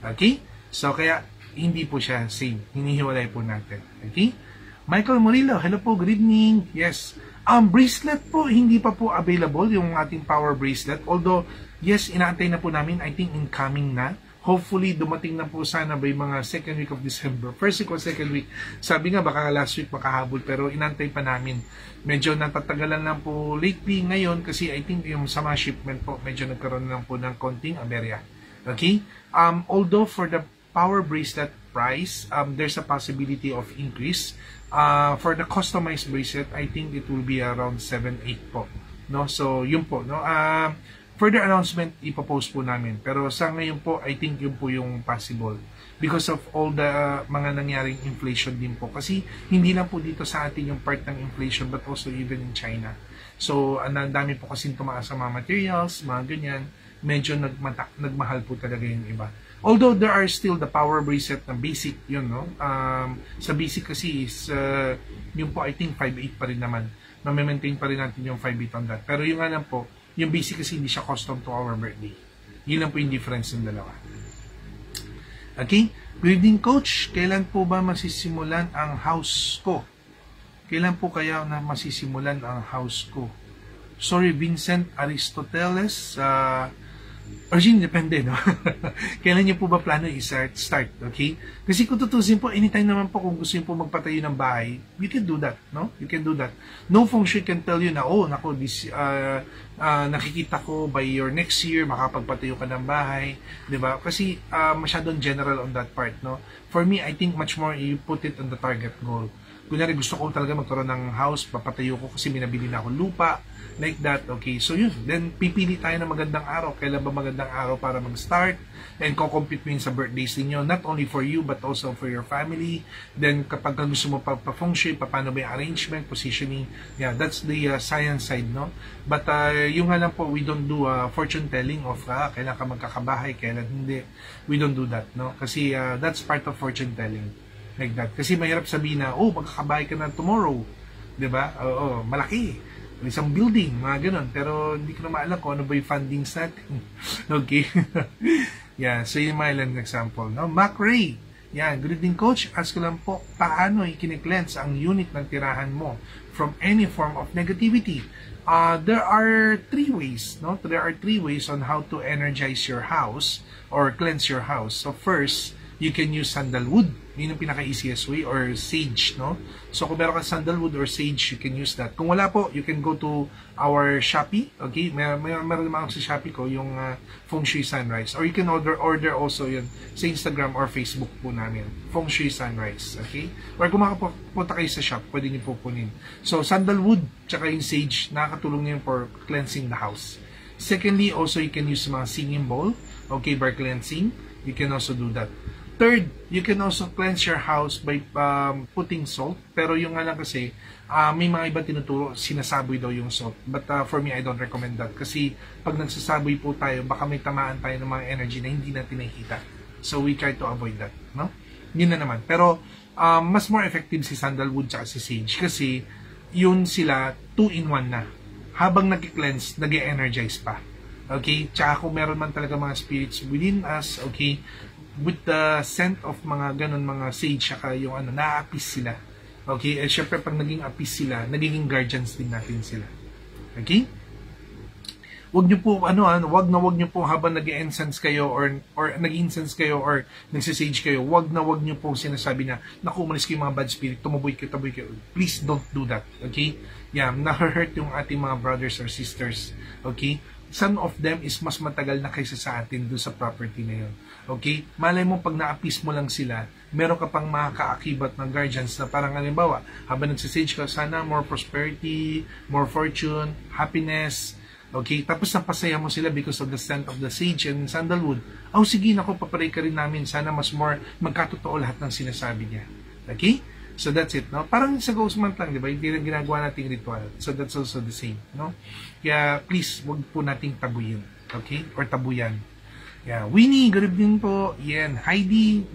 Okay? So, kaya, hindi po siya same. Hinihiwalay po natin. Okay? Michael Murillo, hello po, good evening. Yes. Bracelet po, hindi pa po available yung ating power bracelet. Although, yes, inaantay na po namin. I think incoming na. Hopefully, dumating na po sana by mga second week of December. First week or second week. Sabi nga, baka last week makahabol, pero inantay pa namin. Medyo natatagalan lang po lately ngayon kasi I think yung sa mga shipment po, medyo nagkaroon lang po ng konting aberya. Okay? Although for the power bracelet price, there's a possibility of increase. For the customized bracelet, I think it will be around 7-8 po. No? So, yun po. No? Further announcement, ipopost po namin. Pero sa ngayon po, I think yun po yung possible. Because of all the mga nangyaring inflation din po. Kasi hindi lang po dito sa atin yung part ng inflation, but also even in China. So, ang dami po kasing tumaas sa mga materials, mga ganyan. Medyo nagmahal po talaga yung iba. Although there are still the power bracelet na basic, yun, no? Sa basic kasi is, yun po, I think 5.8 pa rin naman. ma-maintain pa rin natin yung 5-8 on that. Pero yung alam po, yung basic kasi hindi siya custom to our birthday. Yun lang po yung difference ng dalawa. Okay? Good evening, Coach. Kailan po ba masisimulan ang house ko? Kailan po kaya na masisimulan ang house ko? Sorry, Vincent Aristoteles. Origin, depende, no? Kailan niyo po ba plano i-start? Okay? Kasi kung tutusin po, anytime naman po kung gusto niyo po magpatayo ng bahay, you can do that, no? You can do that. No feng shui can tell you na, oh, nako, nakikita ko by your next year, makapagpatayo ka ng bahay, di ba? Kasi masyadong general on that part, no? For me, I think much more you put it on the target goal. Kunyari, gusto ko talaga magkaroon ng house, papatayo ko kasi minabili na ako lupa, like that, okay? So yun, then pipili tayo ng magandang araw. Kailan ba magandang araw para mag-start? And compete mo yun sa birthdays ninyo, not only for you, but also for your family. Then kapag gusto mo pa-feng shui, paano ba yung arrangement, positioning, yeah, that's the science side, no? But yung nga lang po, we don't do fortune telling of kailan ka magkakabahay, kailan hindi. We don't do that, no? Kasi that's part of fortune telling. Like that. Kasi mahirap sabihin na, oh, magkakabahay ka na tomorrow. Diba? Oo, malaki. Isang building, mga ganun. Pero hindi ko na maalam kung ano ba yung fundings natin. Okay? Yeah, so yun mga ilang example. No? Mac Ray. Yeah, good evening, Coach. Ask ko lang po, paano i-cleanse ang unit ng tirahan mo from any form of negativity? There are 3 ways. No? There are 3 ways on how to energize your house or cleanse your house. So first, you can use sandalwood. Yun yung pinaka-easiest way, or sage, no? So, kung meron ka sandalwood or sage, you can use that. Kung wala po, you can go to our Shopee, okay? Meron naman ako sa Shopee ko, yung Feng Shui Sunrise. Or you can order also yun sa Instagram or Facebook po namin. Feng Shui Sunrise, okay? Or kung makapunta kayo sa shop, pwede niyo po punin. So, sandalwood, tsaka yung sage, nakakatulong yun for cleansing the house. Secondly, also, you can use mga singing bowl, okay, for cleansing. You can also do that. Third, you can also cleanse your house by putting salt. Pero yung nga lang kasi, may mga iba tinuturo, sinasaboy daw yung salt. But for me, I don't recommend that. Kasi pag nagsasaboy po tayo, baka may tamaan tayo ng mga energy na hindi natin nakikita. So we try to avoid that. No? Yun na naman. Pero mas more effective si sandalwood at si sage. Kasi yun sila 2-in-1 na. Habang nag-cleanse, nag-energize pa. Okay? Tsaka kung meron man talaga mga spirits within us, okay, with the scent of mga ganun, mga sage, saka yung naapis sila. Okay? Eh, syempre, pag naging apis sila, nagiging guardians din natin sila. Okay? Wag nyo po, wag nyo po habang nag-incense kayo or nag-incense kayo or nagsisage kayo, wag nyo po sinasabi na, naku, umalis kayo mga bad spirit, taboy kayo. Please don't do that. Okay? Yeah, na-hurt yung ating mga brothers or sisters. Okay? Some of them is mas matagal na kaysa sa atin doon sa property na yun. Okay? Malay mo, pag naapis mo lang sila, meron ka pang mga kaakibat ng guardians na parang halimbawa, habang nagsisage ka, sana more prosperity, more fortune, happiness. Okay? Tapos napasaya mo sila because of the scent of the sage and sandalwood. Oh, sige, naku, paparay ka rin namin. Sana mas more magkatotoo lahat ng sinasabi niya. Okay? So that's it, no? Parang sa ghost month lang, di ba? Hindi lang ginagawa nating ritual. So that's also the same, no? Kaya please, wag po nating tabuyin. Okay? Or tabuyan. Yeah. Winnie, good evening po. Yan. Heidi,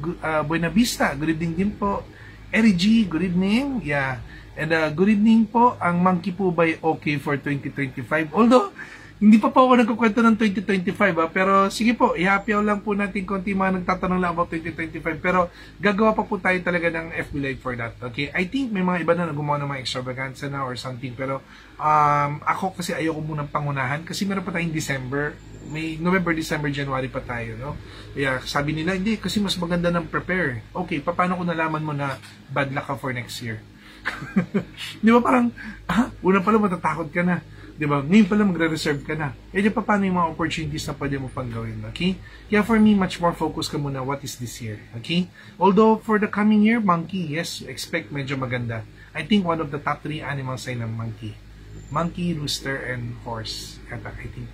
Buena Vista, good evening din po. Eri G, good evening. Yeah. And good evening po. Ang monkey po ba okay for 2025? Although, hindi pa po ako nagkukwento ng 2025 pero sige po, i-happy lang po natin konti mga nagtatanong lang about 2025 pero gagawa pa po tayo talaga ng FB Live for that. Okay? I think may mga iba na gumawa ng mga extravaganza na or something pero ako kasi ayoko munang pangunahan kasi meron pa tayong December, may November, December, January pa tayo, no? Kaya sabi nila, hindi, kasi mas maganda ng prepare. Okay, paano kung nalaman mo na bad luck ka for next year? Di ba parang, una pala matatakot ka na. Diba? Ngayon pala magre-reserve ka na. Eh, di pa paano yung mga opportunities na pwede mo pang gawin? Okay? Kaya for me, much more focus ka muna what is this year. Okay? Although, for the coming year, monkey, yes, expect medyo maganda. I think one of the top 3 animal sign ng monkey. Monkey, rooster, and horse. I think,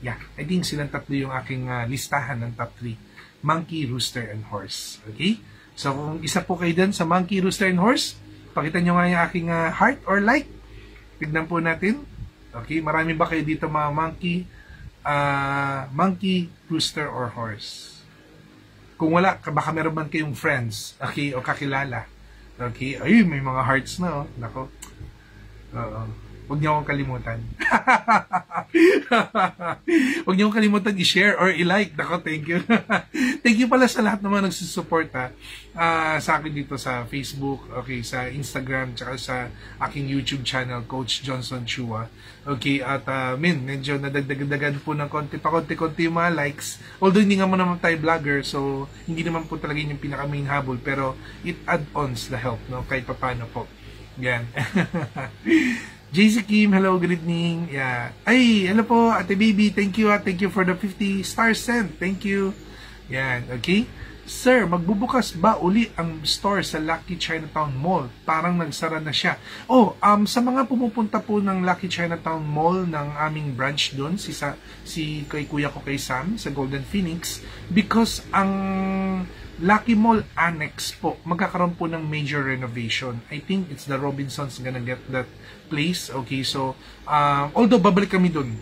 I think silang tatlo yung aking listahan ng top 3. Monkey, rooster, and horse. Okay? So, kung isa po kayo dun sa monkey, rooster, and horse, pakita nyo nga yung aking heart or like. Tignan po natin. Okay, marami ba kayo dito mga monkey, rooster, or horse? Kung wala, baka meron man kayong friends, okay, o kakilala. Okay, ay, may mga hearts na, oh. Nako. Oo. Huwag niyo akong kalimutan. Huwag niyo akong kalimutan i-share or i-like. Nako, thank you. Thank you pala sa lahat naman nagsusuporta sa akin dito sa Facebook, okay, sa Instagram, tsaka sa aking YouTube channel, Coach Johnson Chua. Okay, at medyo nadagdagan po ng konti-konti yung mga likes. Although hindi nga mo naman tayo vlogger, so hindi naman po talaga yung pinaka-main habol, pero it add-ons the help, no? Kahit papano po. Yan. JC Kim, hello, good evening. Yeah. Ay, hello po, Ate Baby. Thank you, thank you for the 50 stars sent. Thank you. Yan, okay. Sir, magbubukas ba uli ang store sa Lucky Chinatown Mall? Parang nagsara na siya. Oh, sa mga pumupunta po ng Lucky Chinatown Mall ng aming branch doon, si kay kuya ko kay Sam sa Golden Phoenix, because ang Lucky Mall Annex po, magkakaroon po ng major renovation. I think it's the Robinsons gonna get that place. Okay, so, although babalik kami dun,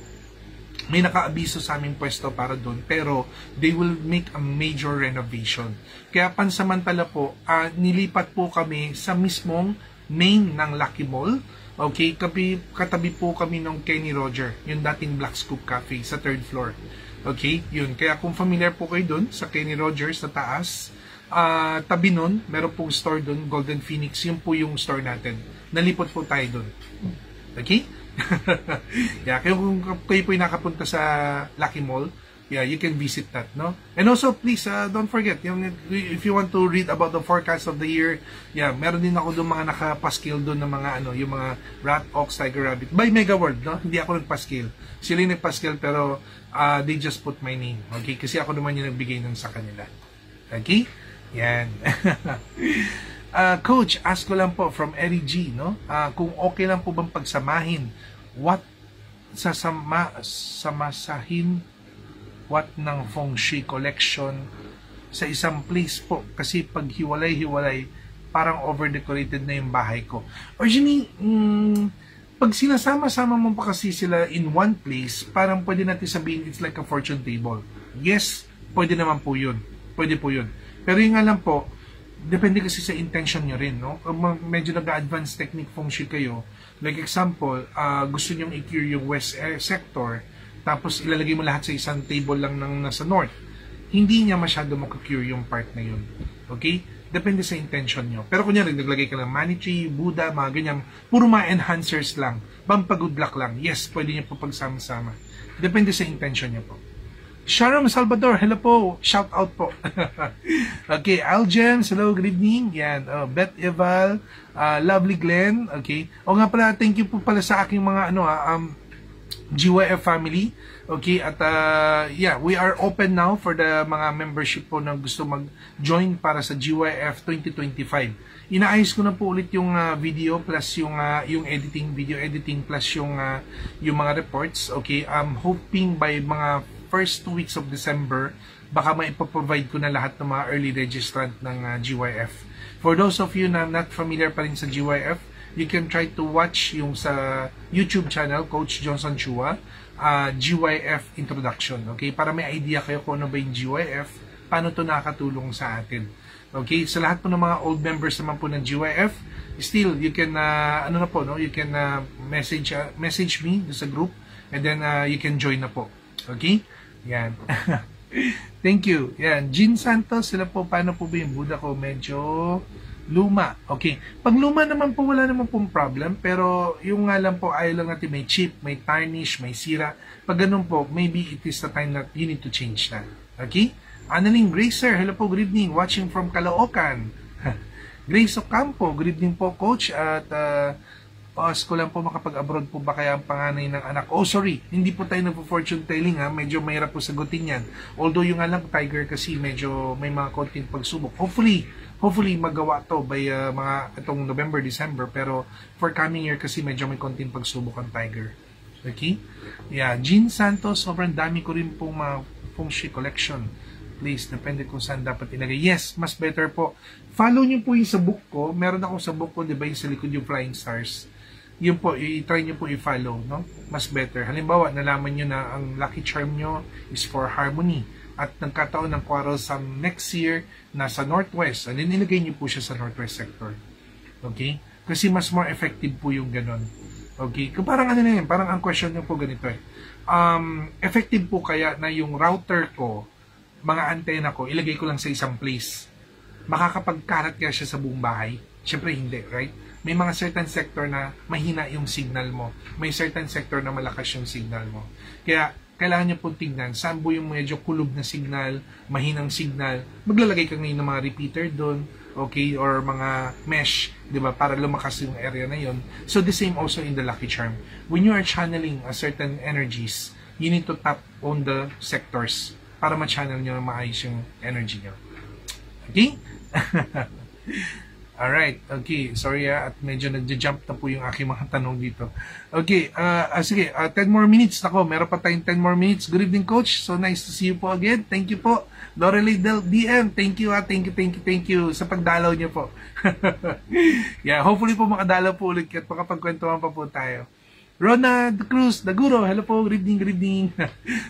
may nakaabiso sa aming pwesto para dun, pero they will make a major renovation. Kaya pansamantala po, nilipat po kami sa mismong main ng Lucky Mall. Okay, katabi po kami ng Kenny Roger, yung dating Black Scoop Cafe sa 3rd floor. Okay, yun. Kaya kung familiar po kayo dun sa Kenny Rogers sa taas, tabi nun, meron pong store dun, Golden Phoenix, yun po yung store natin. Nalipot po tayo dun. Okay? Yeah, kung kayo po yung nakapunta sa Lucky Mall, yeah, you can visit that, no? And also, please, don't forget, if you want to read about the forecast of the year, yeah, meron din ako doon mga nakapaskil doon ng mga, yung mga rat, ox, tiger, rabbit, by Mega World, no? Hindi ako nagpaskil. Sila yung nagpaskil, pero they just put my name, okay? Kasi ako naman yung nagbigay nun sa kanila. Okay? Yan. Coach, ask ko lang po from Eddie G, no? Kung okay lang po bang pagsamahin, samasahin what ng feng shui collection sa isang place po, kasi pag hiwalay-hiwalay parang over-decorated na yung bahay ko. Originally, pag sinasama-sama mo pa kasi sila in one place, parang pwede natin sabihin it's like a fortune table. Yes, pwede naman po yun. Pwede po yun. Pero yung nga lang po, depende kasi sa intention nyo rin, no? Kung medyo nag-advanced technique feng shui kayo, like example, gusto nyong i-cure yung west sector, tapos ilalagay mo lahat sa isang table lang ng nasa north, hindi niya masyado makakure yung part na yun. Okay? Depende sa intention nyo. Pero kunyari, naglagay ka lang money tree, Buddha, mga ganyan, puro mga enhancers lang, pampagood luck lang. Yes, pwede nyo po pagsama-sama. Depende sa intention nyo po. Sharon Salvador, hello po. Shout out po. Okay, Algems, hello, good evening. Yan, Beth Eval, Lovely Glenn. Okay. O nga pala, thank you po pala sa aking mga GYF family. Okay, at yeah, we are open now for the mga membership po na gusto mag-join para sa GYF 2025. Inaayos ko na po ulit yung video plus yung editing, video editing plus yung mga reports. Okay, I'm hoping by mga first 2 weeks of December, baka maipaprovide ko na lahat ng mga early registrant ng GYF. For those of you na not familiar pa rin sa GYF, you can try to watch yung sa YouTube channel, Coach Johnson Chua, GYF Introduction. Okay? Para may idea kayo kung ano ba yung GYF, paano to nakatulong sa atin. Okay? Sa lahat po ng mga old members naman po ng GYF, still, you can, you can message me sa group, and then you can join na po. Okay? Yan. Thank you. Yan. Jean Santos, sila po, paano po ba yung Buddha ko? Medyo luma. Okay. Pag luma naman po, wala naman pong problem. Pero yung nga lang po, ayaw lang natin may chip, may tarnish, may sira. Pag ganun po, maybe it is the time that you need to change na. Okay? Annalyn Gracer, hello po, good evening. Watching from Caloocan. Grace Ocampo, good evening po, Coach. At ask ko lang po, makapag-abroad po ba kaya ang panganay ng anak? Oh, sorry, hindi po tayo nagpo-fortune telling ha. Medyo mahirap po sagutin yan. Although yung alam, Tiger, kasi medyo may mga konting pagsubok. Hopefully magawa to by mga itong November, December. Pero for coming year kasi medyo may konting pagsubok ang Tiger. Okay? Yeah, Jean Santos, sobrang dami ko rin pong mga feng shui collection. Please, depende kung saan dapat ilagay. Yes, mas better po. Follow nyo po yung sa book ko. Meron ako sa book ko, di ba, yung sa likod yung Flying Stars. Yun po, i-try nyo po i-follow, no? Mas better. Halimbawa, nalaman nyo na ang lucky charm nyo is for harmony. At nagkataon ng quarrelsome next year na sa Northwest. And then, nilagay nyo po siya sa Northwest sector. Okay? Kasi mas more effective po yung ganon. Okay? Parang ano na yun, parang ang question nyo po ganito eh. Effective po kaya na yung router ko, mga antena ko, ilagay ko lang sa isang place? Makakapagkalat kaya siya sa buong bahay? Siyempre hindi, right? May mga certain sector na mahina yung signal mo. May certain sector na malakas yung signal mo. Kaya, kailangan nyo pong tignan saan po yung medyo kulob na signal, mahinang signal. Maglalagay ka ngayon ng mga repeater doon, okay, or mga mesh, di ba, para lumakas yung area na yon. So the same also in the Lucky Charm. When you are channeling a certain energies, you need to tap on the sectors para ma-channel nyo na maayos yung energy nyo. Okay? Alright, okay. Sorry at medyo nagja-jump na po yung aking mga tanong dito. Okay, sige, 10 more minutes. Ako, meron pa tayong 10 more minutes. Good evening, Coach. So nice to see you po again. Thank you po. Lorelei Del DM, thank you thank you sa pagdalaw niyo po. Yeah, hopefully po makadalaw po ulit at makapagkwentuhan pa po tayo. Ronald Cruz, Daguro, hello po, good evening.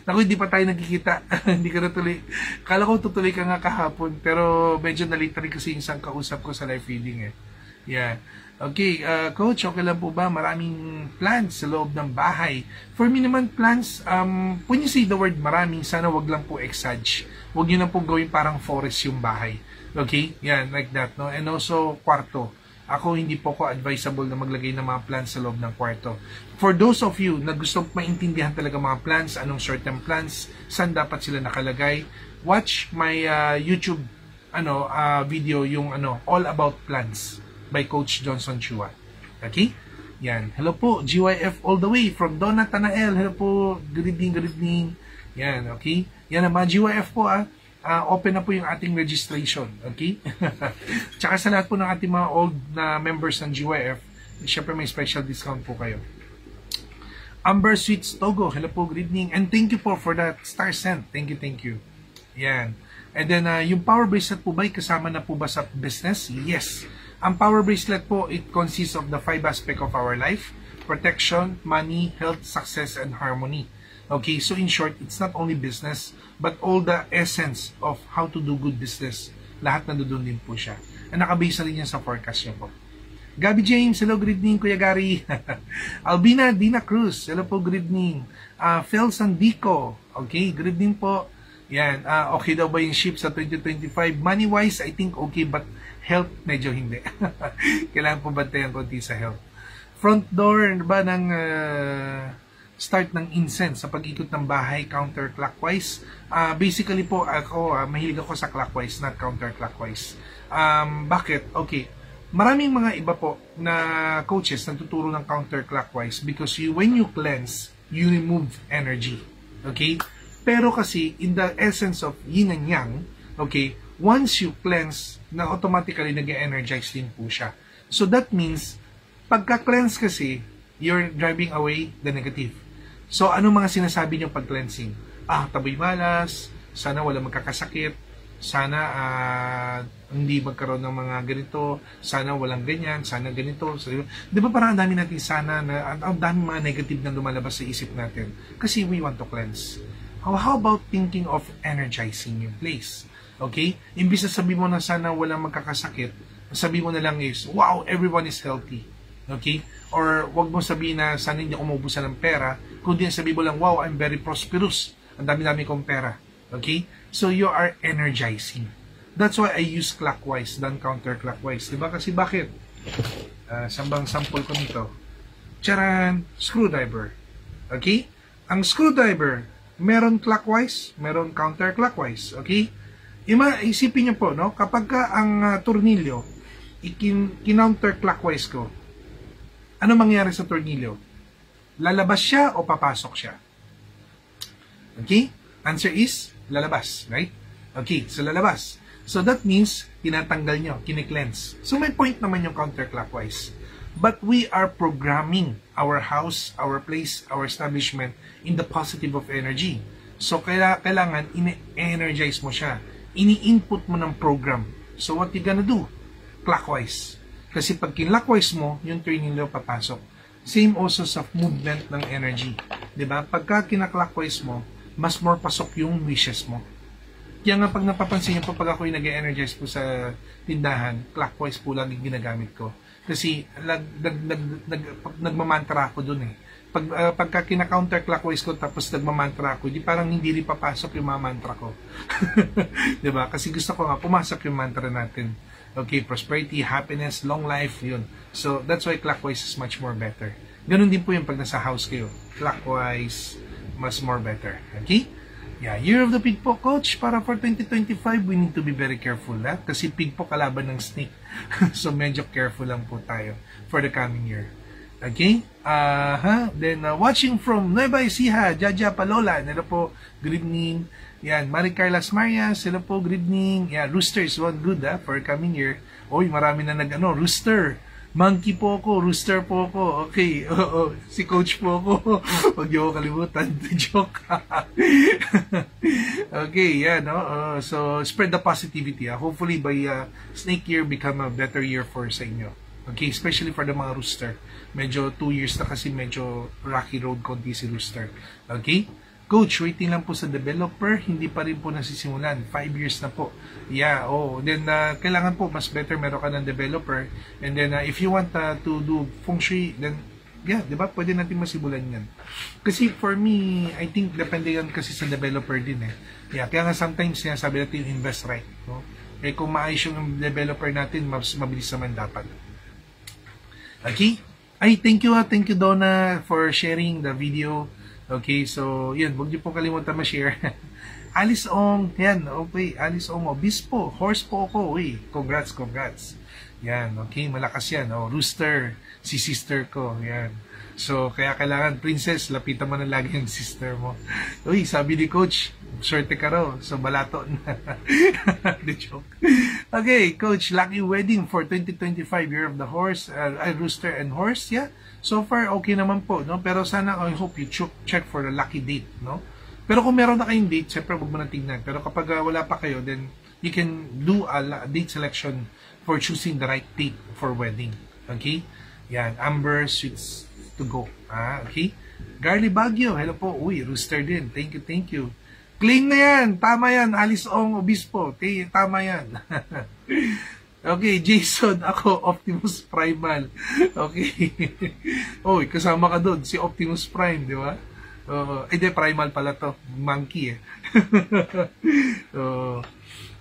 Naku, hindi pa tayo nagkikita. Hindi ka natuloy. Kala ko tutuloy ka nga kahapon, pero medyo nalita rin kasi yung isang kausap ko sa live feeding eh. Yeah. Okay, Coach, okay lang po ba? Maraming plants sa loob ng bahay. For me naman, plants, when you say the word maraming, sana wag lang po exage. Wag nyo na po gawin parang forest yung bahay. Okay? Yan, like that, no? And also, kwarto. Ako, hindi po ko advisable na maglagay ng mga plants sa loob ng kwarto. For those of you na gusto maintindihan talaga mga plants, anong certain plants, saan dapat sila nakalagay, watch my YouTube video, yung All About Plants by Coach Johnson Chua. Okay? Yan. Hello po, GYF all the way from Donna Tanael. Hello po, good evening. Yan, okay? Yan ang mga GYF po open na po yung ating registration, okay? Tsaka sa lahat po ng ating mga old na members ng GYF, syempre may special discount po kayo. Amber Sweets Togo, hello po, good evening, and thank you po for that star sent. Thank you. Yan. And then, yung power bracelet po ba, kasama na po ba sa business? Yes. Ang power bracelet po, it consists of the 5 aspects of our life: protection, money, health, success, and harmony. Okay, so in short, it's not only business, but all the essence of how to do good business. Lahat nandoon din po siya. And nakabase na rin yan sa forecast niyo po. Gabby James, hello, good evening, Kuya Gary. Albina Dina Cruz, hello po, good evening. Phil Sandico, okay, good evening po. Yan, okay daw ba yung ship sa 2025? Money-wise, I think okay, but health, medyo hindi. Kailangan po bantayan konti sa health. Front door ba ng start ng incense sa pag-ikot ng bahay counterclockwise? Basically po, ako, mahilig ako sa clockwise, not counterclockwise. Bakit? Okay. Maraming mga iba po na coaches nagtuturo ng counterclockwise because when you cleanse, you remove energy. Okay? Pero kasi, in the essence of yin and yang, okay, once you cleanse, na automatically nag-energize din po siya. So that means, pagka-cleanse kasi, you're driving away the negative. So, ano mga sinasabi niyo pag-cleansing? Taboy malas, sana wala magkakasakit, sana hindi magkaroon ng mga ganito, sana walang ganyan, sana ganito. So, di ba parang ang dami natin sana, ang dami mga negative na lumalabas sa isip natin? Kasi we want to cleanse. How about thinking of energizing yung place? Okay? Imbis na sabi mo na sana walang magkakasakit, sabi mo na lang is, wow, everyone is healthy. Okay? Or wag mo sabihin na sana hindi ako maubusan ng pera, kundi sabi mo lang, wow, I'm very prosperous. Ang dami-dami kong pera. Okay? So you are energizing. That's why I use clockwise than counterclockwise. Diba? Kasi bakit? Sambang sample ko nito. Charan! Screwdriver. Okay? Ang screwdriver, meron clockwise, meron counterclockwise. Okay? Isipin niyo po, no? Kapag ka ang tornilyo, counterclockwise ko, ano mangyari sa tornilyo? Lalabas siya o papasok siya? Okay? Answer is, lalabas, right? Okay, so lalabas. So that means, tinatanggal nyo, kine-cleanse. So may point naman yung counterclockwise. But we are programming our house, our place, our establishment in the positive of energy. So kailangan, ini-energize mo siya. Ini-input mo ng program. So what you gonna do? Clockwise. Kasi pag kinlockwise mo, yung tornilyo papasok. Same also sa movement ng energy. Diba? Pagka kinaclockwise mo, mas more pasok yung wishes mo. Kaya nga pag napapansin niyo po, pag ako'y nag-energize po sa tindahan, clockwise po lang yung ginagamit ko. Kasi nagmamantra ako dun eh. Pagka kina-counterclockwise ko tapos nagmamantra ako, di parang hindi rin papasok yung mga mantra ko. Diba? Kasi gusto ko nga pumasok yung mantra natin. Okay, prosperity, happiness, long life, yun. So, that's why clockwise is much more better. Ganun din po yung pag nasa house kayo. Clockwise, much more better. Okay? Yeah, Year of the Pig po, Coach. Para for 2025, we need to be very careful. Kasi pig po kalaban ng snake. So, medyo careful lang po tayo for the coming year. Okay? Then, watching from Nueva Ecija, Jaja Palola. Hello po, good evening. Yan, Marie Carlas Marias. Hello po, good evening. Yan, Rooster is one good for coming year. Oy, marami na Rooster. Monkey po ako, Rooster po ako. Okay, si Coach po ako. Huwag niyo kalimutan. Joke. Okay, yan. So, spread the positivity. Hopefully, by Snake Year, become a better year for sa inyo. Okay, especially for the mga Rooster. Medyo 2 years na kasi medyo rocky road konti si Rooster. Okay? Coach, waiting lang po sa developer, hindi pa rin po nasisimulan. 5 years na po. Yeah, then kailangan po mas better meron ka ng developer. And then if you want to do feng shui, then yeah, 'di ba? Pwede natin masimulan 'yan. Kasi for me, I think depende yan kasi sa developer din eh. Yeah, kaya nga sometimes sinasabi natin invest right, no? Eh kung maayos yung developer natin, mas mabilis naman dapat. Okay? Ay, thank you Donna for sharing the video. Okay, so, yan, huwag niyo po kalimutan ma-share. Alice Ong, yan, okay, Alice Ong, Obispo, horse po ako, congrats. Yan, okay, malakas yan, Rooster, si sister ko, yan. So, kaya kailangan, princess, lapitan mo na lagi yung sister mo. Uy, sabi ni Coach, swerte ka raw, so balato na. The joke. Okay, Coach, lucky wedding for 2025, Year of the Horse, Rooster and Horse, yeah. So far, okay naman po, no? Pero sana, I hope you check for the lucky date, no? Pero kung meron na kayong date, syempre huwag mo na tingnan. Pero kapag wala pa kayo, then you can do a date selection for choosing the right date for wedding. Okay? Yan, Amber Sweets to go. Okay? Garly Baguio, hello po. Uy, Rooster din. Thank you. Claim na yan. Tama yan. Alice Ong Obispo. Okay, tama yan. Okay, Jason, ako, Optimus Primal. Okay. Oy, kasama ka doon, si Optimus Prime, di ba? Hindi, Primal pala to. Monkey eh.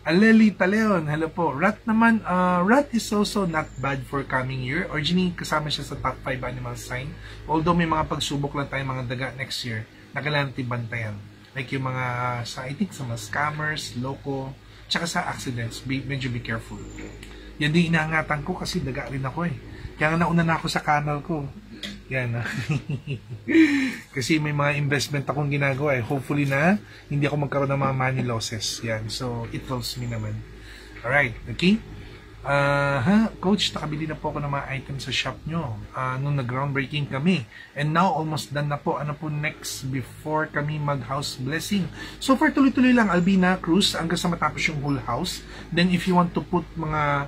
Aleli Taleon, hello po. Rat naman, rat is also not bad for coming year. Originally, kasama siya sa top 5 animal sign. Although may mga pagsubok lang tayo mga daga next year na kailangan natin bantayan. Like yung mga, I think sa mga scammers, loko, tsaka sa accidents, medyo be careful. Yan din inaangatan ko kasi daga rin ako eh. Kaya nga nauna na ako sa kanal ko. Yan. Kasi may mga investment akong ginagawa eh. Hopefully na hindi ako magkaroon ng mga money losses. Yan. So, it helps me naman. Alright. Okay? Coach, nakabili na po ako ng mga items sa shop nyo nung nag-groundbreaking kami. And now, almost done na po. Ano po next before kami mag-house blessing? So far, tuloy-tuloy lang, Albina Cruz, hanggang sa matapos yung whole house. Then, if you want to put mga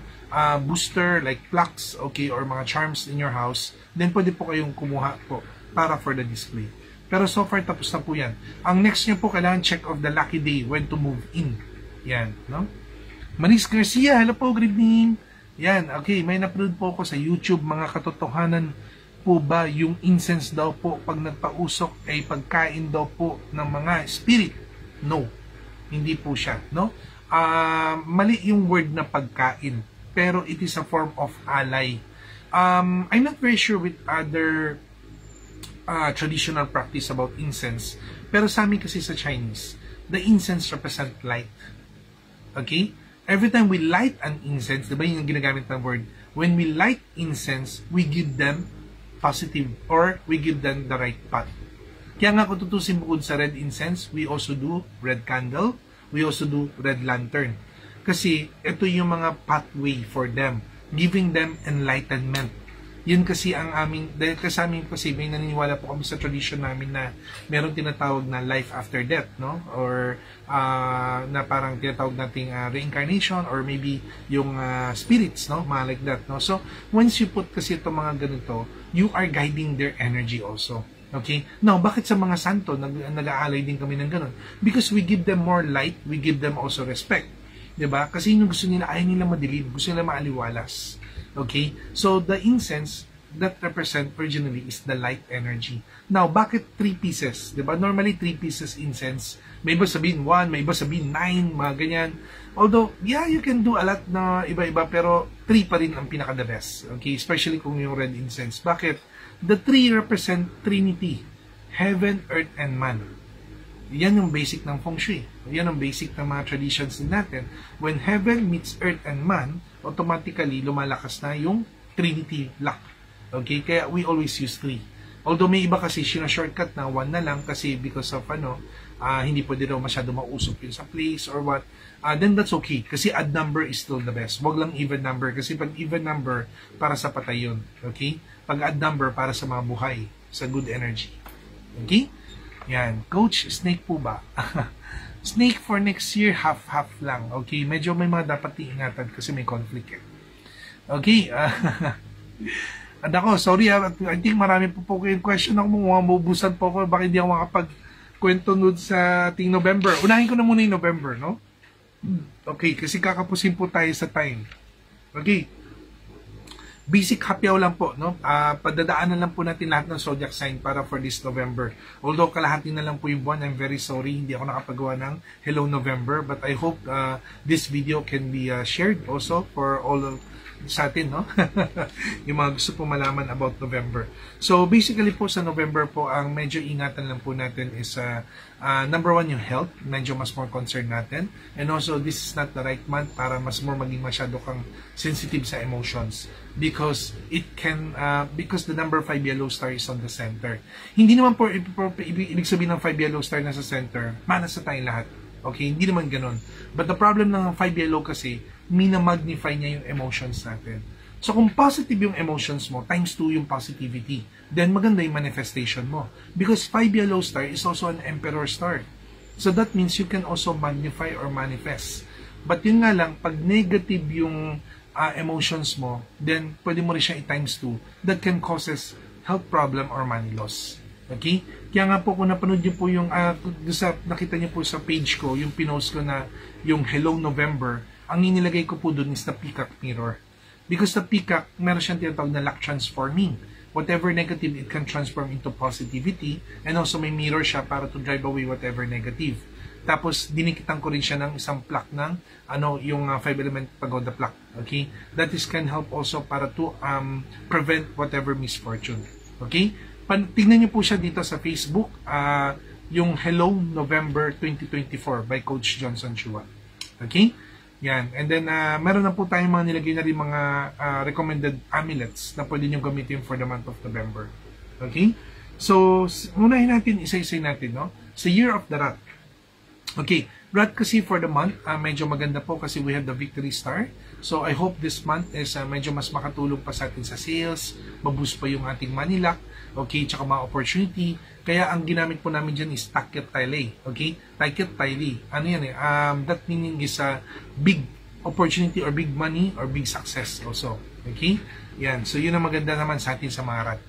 booster like plaques, okay, or mga charms in your house, then pwede po kayong kumuha po para for the display. Pero so far, tapos na po yan. Ang next nyo po, kailangan check of the lucky day when to move in. Yan, no? Manis Garcia, hello po, good evening. Yan, okay, may na-upload po ako sa YouTube, mga katotohanan po ba yung incense daw po pag nagpausok ay pagkain daw po ng mga spirit? No, hindi po siya, no? Mali yung word na pagkain, pero it is a form of alay. I'm not very sure with other traditional practice about incense, pero sa amin kasi sa Chinese, the incense represent light. Okay? Every time we light an incense, diba yung ginagamit ng word? When we light incense, we give them positive or we give them the right path. Kaya nga kung tutusin bukod sa red incense, we also do red candle, we also do red lantern. Kasi ito yung mga pathway for them, giving them enlightenment. Yun kasi ang aming, dahil sa amin kasi may naniniwala po kami sa tradition namin na meron tinatawag na life after death, no? Or na parang tinatawag nating reincarnation or maybe yung spirits, no? Mga like that, no? So, once you put kasi itong mga ganito, you are guiding their energy also. Okay? Now, bakit sa mga santo nag-aalay din kami ng ganun? Because we give them more light, we give them also respect. Diba? Kasi yung gusto nila, ayaw nila madilim, gusto nila maaliwalas. Okay? So, the incense that represent originally is the light energy. Now, bakit 3 pieces? Diba? Normally, 3 pieces incense. May iba sabihin 1, may iba sabihin 9, mga ganyan. Although, yeah, you can do a lot na iba-iba, pero 3 pa rin ang pinaka-the best. Okay? Especially kung yung red incense. Bakit? The 3 represent Trinity. Heaven, Earth, and Man. Yan yung basic ng feng shui. Yan ang basic ng mga traditions din natin. When heaven meets earth and man, automatically lumalakas na yung Trinity lock. Okay? Kaya we always use 3. Although may iba kasi shortcut na 1 na lang kasi because of hindi pwede daw masyado mausok yun sa place or what. Then that's okay. Kasi odd number is still the best. Wag lang even number. Kasi pag even number, para sa patay yun. Okay? Pag odd number, para sa mga buhay. Sa good energy. Okay? Yan. Coach, snake po ba? Snake for next year, half-half lang. Okay? Medyo may mga dapat iingatan kasi may conflict eh. Okay? At ako, sorry I think marami po yung question ako, mga mabubusan po ako, bakit hindi ako makapagkwento nun sa ating November. Unahin ko na muna yung November, no? Okay, kasi kakapusin po tayo sa time. Okay. Basic hapyaw lang po, no? Padadaanan lang po natin lahat ng zodiac sign para for this November. Although kalahati na lang po yung buwan, I'm very sorry, hindi ako nakapagawa ng Hello November, but I hope this video can be shared also for all of sa atin, no? Yung mga gusto po malaman about November. So, basically po sa November po, ang medyo ingatan lang po natin is number 1 yung health, medyo mas more concern natin. And also, this is not the right month para mas more maging masyado kang sensitive sa emotions. Because it can, because the number 5 yellow star is on the center. Hindi naman po, ibig sabihin ng 5 yellow star na sa center, manas na tayong lahat. Okay, hindi naman ganun. But the problem ng 5 yellow kasi, mina-magnify niya yung emotions natin. So kung positive yung emotions mo, times 2 yung positivity, then maganda yung manifestation mo. Because 5 yellow star is also an emperor star. So that means you can also magnify or manifest. But yun nga lang, pag negative yung emotions mo, then pwede mo rin siya i-times 2. That can causes health problem or money loss. Okay? Kaya nga po kung napanood niyo po yung nakita niyo po sa page ko, yung pinost ko na yung Hello November, ang inilagay ko po dun is the peacock mirror. Because the peacock, meron siyang tinatawag na luck transforming. Whatever negative, it can transform into positivity. And also may mirror siya para to drive away whatever negative. Tapos dinikitan ko rin siya ng isang plaque ng yung 5-element pagoda plaque. Okay? That is can help also para to prevent whatever misfortune. Okay? Tignan niyo po siya dito sa Facebook, yung Hello November 2024 by Coach Johnson Chua. Okay? Yan. And then, meron na po tayong mga nilagay na rin mga recommended amulets na pwede nyo gamitin for the month of November. Okay? So, unahin natin, isa-isay natin, no? Sa Year of the Rat. Okay. Rat kasi for the month, medyo maganda po kasi we have the Victory Star. So, I hope this month is medyo mas makatulong pa sa atin sa sales, maboost pa yung ating money luck, okay, tsaka mga opportunity. Kaya ang ginamit po namin dyan is Takyat Tailay. Okay? Takyat Tailay. Ano yan eh? That meaning is a big opportunity or big money or big success also. Okay? Yan. So, yun ang maganda naman sa atin sa mga rat.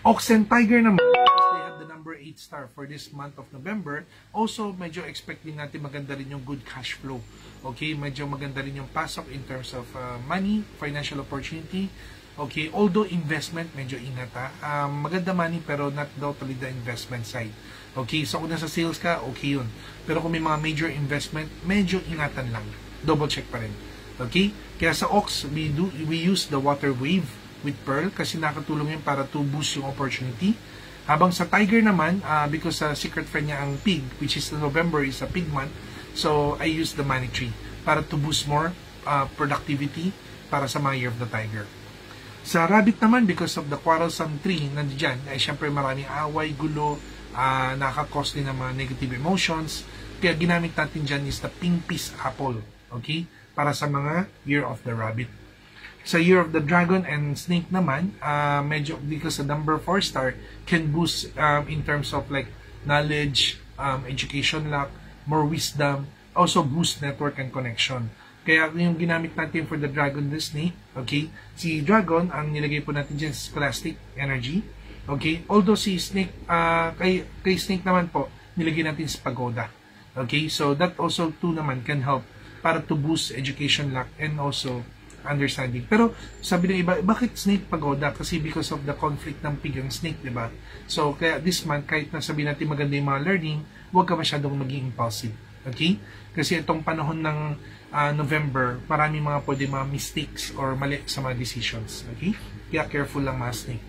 Ox and Tiger naman, because they have the number 8 star for this month of November, also medyo expect din natin maganda rin yung good cash flow. Okay? Medyo maganda rin yung pasok in terms of money, financial opportunity. Okay, although investment, medyo ingat ha. Maganda money pero not totally the investment side. Okay, so kung nasa sales ka, okay yun. Pero kung may mga major investment, medyo ingatan lang. Double check pa rin. Okay, kaya sa Ox, we use the water wave with pearl kasi nakatulong yun para to boost yung opportunity. Habang sa Tiger naman, because secret friend niya ang pig, which is November is a pig month, so I use the money tree para to boost more productivity para sa mga Year of the Tiger. Sa Rabbit naman, because of the quarrelsome tree nandiyan, ay syempre maraming away, gulo, nakaka-cause din ng mga negative emotions. Kaya ginamit natin dyan is the Pink Peace Apple. Okay? Para sa mga Year of the Rabbit. Sa Year of the Dragon and Snake naman, medyo because the number 4 star can boost in terms of like knowledge, education luck, more wisdom, also boost network and connection. Kaya yung ginamit natin for the Dragon and the Snake, okay, si Dragon, ang nilagay po natin dyan is Scholastic Energy, okay, although si Snake, kay Snake naman po, nilagay natin is Pagoda, okay, so that also too naman can help para to boost education luck and also understanding. Pero sabi ng iba, bakit snake pagoda? Kasi because of the conflict ng pig ang snake, di ba? So, kaya this month, kahit na sabihin natin maganda yung mga learning, huwag ka masyadong maging impulsive. Okay? Kasi itong panahon ng November, maraming mga pwede mga mistakes or mali sa mga decisions. Okay? Kaya careful lang mga snake.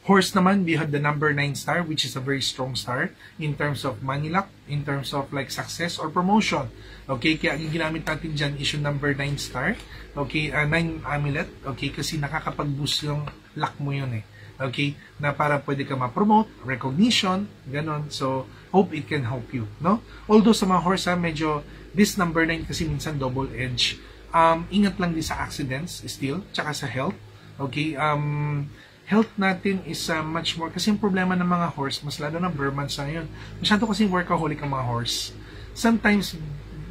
Horse naman, we have the number 9 star, which is a very strong star in terms of money luck, in terms of like success or promotion. Okay, kaya ang ginamit natin dyan is yung number 9 star. Okay, 9 amulet. Okay, kasi nakakapag-boost yung luck mo yun eh. Okay, na para pwede ka ma-promote, recognition, ganon. So, hope it can help you, no? Although sa mga horse, medyo, this number 9 kasi minsan double-edge. Ingat lang din sa accidents still, tsaka sa health. Okay, health natin is much more, kasi yung problema ng mga horse, mas lalo na Burmans na yun. Masyado kasi workaholic ang mga horse. Sometimes,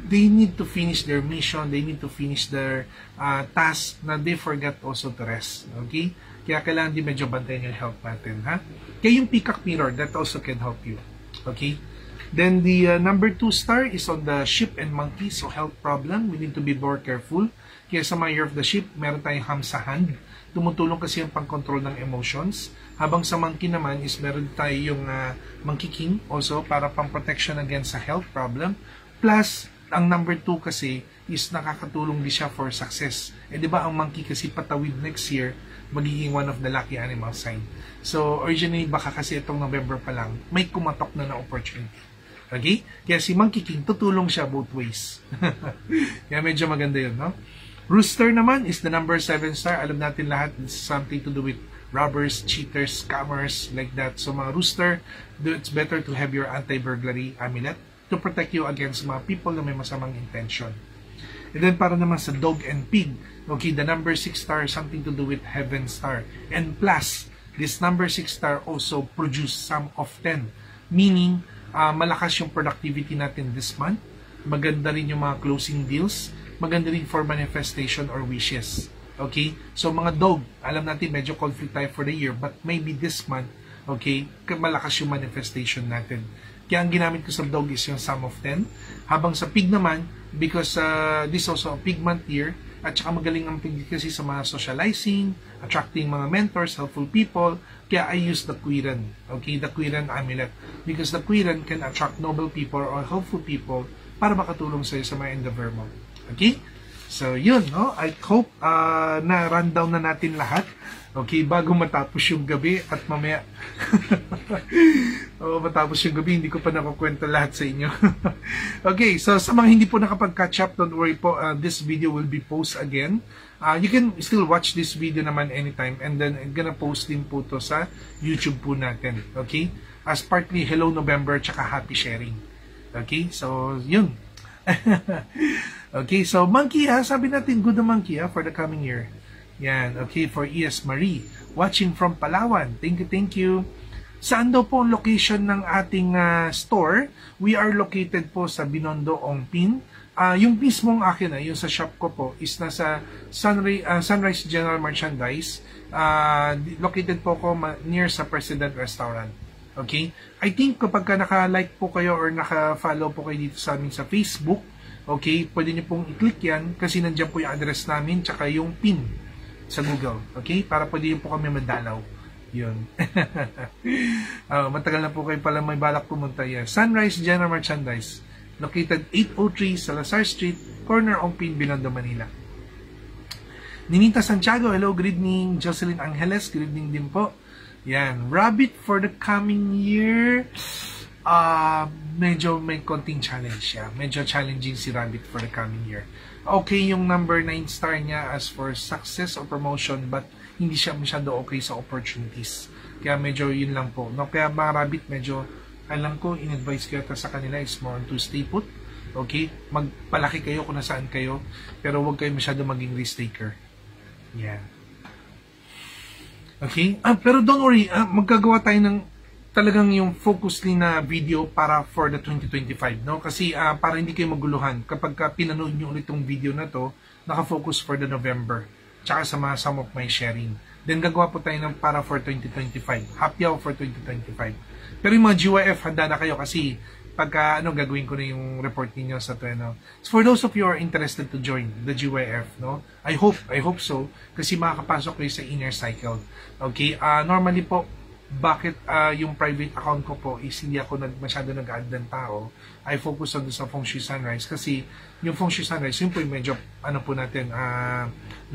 they need to finish their mission, they need to finish their task, na they forget also to rest. Okay? Kaya kailangan din medyo bantayan yung health natin. Ha? Kaya yung peacock mirror, that also can help you. Okay? Then the number 2 star is on the sheep and monkey, so health problem, we need to be more careful. Kaya sa mga year of the sheep, meron tayong ham sa hand. Tumutulong kasi yung pang-control ng emotions. Habang sa monkey naman is meron tayo yung monkey king also para pang-protection against sa health problem. Plus, ang number 2 kasi is nakakatulong din siya for success. Eh di ba ang monkey kasi patawid next year, magiging one of the lucky animal sign. So, originally baka kasi itong November pa lang, may kumatok na opportunity. Okay? Kaya si monkey king, tutulong siya both ways. Kaya medyo maganda yun, no? Rooster naman is the number 7 star. Alam natin lahat, it's something to do with robbers, cheaters, scammers, like that. So mga rooster, it's better to have your anti-burglary amulet to protect you against mga people na may masamang intention. And then para naman sa dog and pig, okay, the number 6 star, something to do with heaven star. And plus, this number 6 star also produce sum of 10. Meaning, malakas yung productivity natin this month. Maganda rin yung mga closing deals. Maganda rin for manifestation or wishes. Okay? So, mga dog, alam natin medyo conflict tayo for the year, but maybe this month, okay, malakas yung manifestation natin. Kaya ang ginamit ko sa dog is yung sum of 10. Habang sa pig naman, because this also a pig month year, at saka magaling ang pig kasi sa mga socializing, attracting mga mentors, helpful people, kaya I use the Quiran. Okay? The Quiran amulet. Because the Quiran can attract noble people or helpful people para makatulong sa'yo sa mga endeavor mo. Okay? So, yun, no? I hope na rundown na natin lahat. Okay, bago matapos yung gabi at mamaya matapos yung gabi, hindi ko pa nakukwento lahat sa inyo. Okay, so sa mga hindi po nakapag-catch up, don't worry po, this video will be post again. You can still watch this video naman anytime, and then I'm gonna post din po to sa YouTube po natin. Okay? As partly Hello November tsaka Happy Sharing. Okay, so yun. Okay, so monkey sabi natin good na monkey for the coming year. Yan, okay, for ES Marie, watching from Palawan. Thank you, thank you. Saan daw po ang location ng ating store? We are located po sa Binondo, Ongpin. Yung mismong akin, yung sa shop ko po, is nasa Sunrise General Merchandise. Located po ko near sa President Restaurant. Okay? I think kapag naka-like po kayo or naka-follow po kayo dito sa amin sa Facebook, okay, pwede nyo pong i-click yan kasi nandiyan po yung address namin tsaka yung PIN sa Google. Okay? Para pwede po kami madalaw. Yun. Matagal na po kayo pala may balak pumunta yan. Sunrise General Merchandise. Located 803 Salazar Street, corner Ongpin, Binondo, Manila. Ninita Santiago, hello, good evening. Jocelyn Angeles, good evening din po. Yan. Rabbit for the coming year. Medyo may konting challenge siya. Medyo challenging si Rabbit for the coming year. Okay yung number 9 star niya as for success or promotion, but hindi siya masyado okay sa opportunities. Kaya medyo yun lang po. No? Kaya mga Rabbit, medyo alam ko, in-advise ko yata sa kanila is more to stay put. Okay? Magpalaki kayo kung nasaan kayo, pero huwag kayo masyado maging risk taker. Yeah. Okay? Pero don't worry, magkagawa tayo ng talagang yung focus din na video para for the 2025, no? Kasi para hindi kayo maguluhan kapag pinanood nyo ulit yung video na to, naka-focus for the November, tsaka sa mga some of my sharing. Then gagawa po tayo ng para for 2025, happy hour for 2025. Pero yung mga GYF, handa na kayo kasi pagka gagawin ko na yung report niyo sa Tueno. So for those of you who are interested to join the GYF, no, I hope so, kasi makakapasok kayo sa inner cycle. Okay, normally po, bakit yung private account ko po is hindi ako masyado nag-add ng tao. I focus on sa Feng Shui Sunrise kasi yung Feng Shui Sunrise, yun po yung medyo po natin,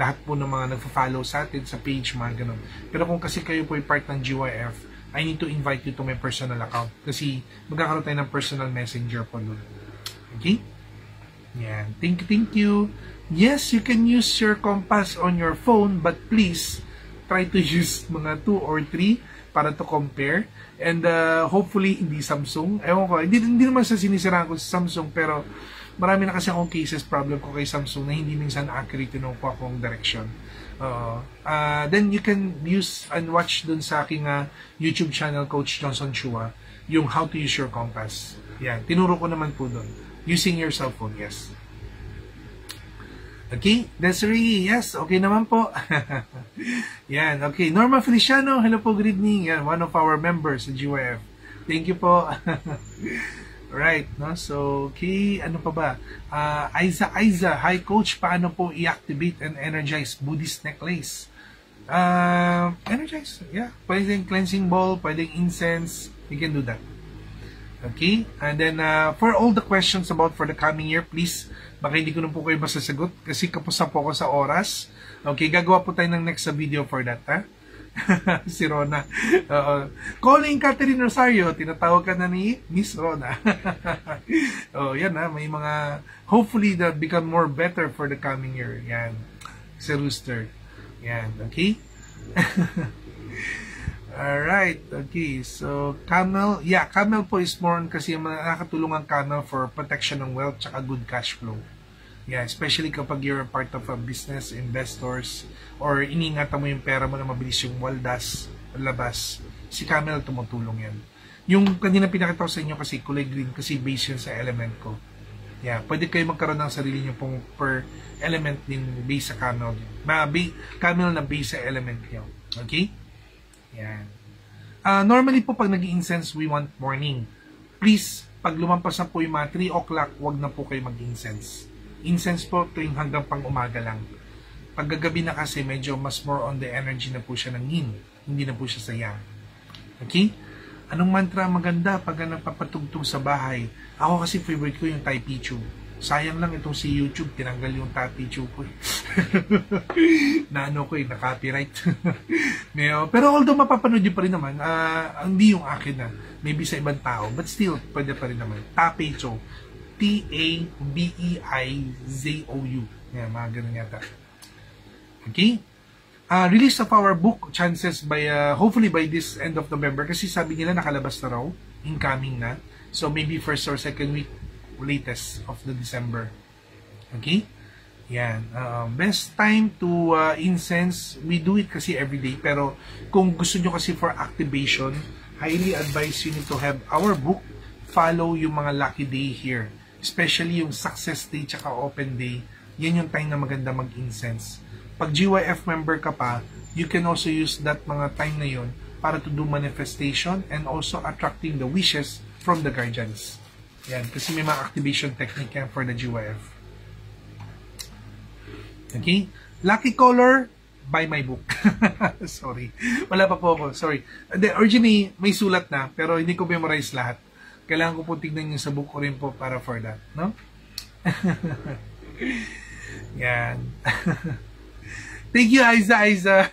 lahat po ng mga nagfa-follow sa atin sa page, mga ganun. Pero kung kasi kayo po yung part ng GYF, I need to invite you to my personal account kasi magkakaroon tayo ng personal messenger po doon. Okay? Yan. Thank you. Yes, you can use your compass on your phone, but please try to use mga 2 or 3 para to compare. And hopefully, hindi Samsung. Ewan ko, hindi naman sa sinisiraan ko sa Samsung, pero marami na kasi akong cases problem ko kay Samsung na hindi minsan accurate yung po akong direction. Then you can use and watch dun sa aking YouTube channel, Coach Johnson Chua, yung how to use your compass. Yan, tinuro ko naman po dun. Using your cell phone, yes. Okay, Desiree, yes, okay naman po. Yan, okay. Norma Feliciano, hello po, good evening. Yan, one of our members sa GYF. Thank you po. Right, no? So, okay, ano pa ba? Aiza, hi coach, paano po i-activate and energize Buddhist necklace? Energize, yeah. Pwedeng cleansing ball, pwedeng incense, you can do that. Okay, and then for all the questions about for the coming year, please, baka hindi ko na po kayo masasagot kasi kapos na po ako sa oras. Okay, gagawa po tayo ng next video for that, ha? Si Rona. Calling Catherine Rosario, tinatawag ka na ni Miss Rona. Yan may mga hopefully that become more better for the coming year. Yan. Si Rooster. Yan, okay? Alright, okay. So, camel, yeah, camel po is more on kasi nakakatulong ang camel for protection ng wealth tsaka good cash flow. Yeah, especially kapag you're part of a business, investors, or iningatan mo yung pera mo na mabilis yung waldas, labas, si camel tumutulong yan. Yung kanina pinakita ko sa inyo kasi kulay green kasi base yun sa element ko. Yeah, pwede kayo magkaroon ng sarili nyo pong per element din base sa camel. Camel na base sa element nyo. Okay? Yan. Normally po pag nag-incense, we want morning. Please, pag lumampas na po yung mga 3 o'clock, wag na po kayo mag-incense. Incense po tuwing hanggang pang umaga lang. Paggagabi na kasi medyo mas more on the energy na po siya ng yin. Hindi na po siya sa yang. Okay? Anong mantra maganda pag napapatugtog sa bahay? Ako kasi favorite ko yung Tai Pichu. Sayang lang itong si YouTube, tinanggal yung Tai Pichu ko. Na na-copyright. Pero although mapapanood nyo pa rin naman, hindi yung akin na. Maybe sa ibang tao. But still, pwede pa rin naman. Tai Pichu. T-A-B-E-I-Z-O-U. Yan, mga ganun yata. Okay? Release of our book, chances by, hopefully by this end of November, kasi sabi nila nakalabas na raw, incoming na. So maybe first or second week, latest of the December. Okay? Yan. Best time to incense, we do it kasi everyday, pero kung gusto nyo kasi for activation, highly advise you need to have our book, follow yung mga lucky day here. Especially yung success day tsaka open day, yan yung time na maganda mag-incense. Pag GYF member ka pa, you can also use that mga time na yun para to do manifestation and also attracting the wishes from the guardians. Yan, kasi may mga activation technique yan for the GYF. Okay? Lucky color, buy my book. Sorry. Wala pa po ako. Sorry. Originally, may sulat na, pero hindi ko memorize lahat. Kailangan ko po tignan yung sa book ko rin po para for that, no? Yan. Thank you, Aiza.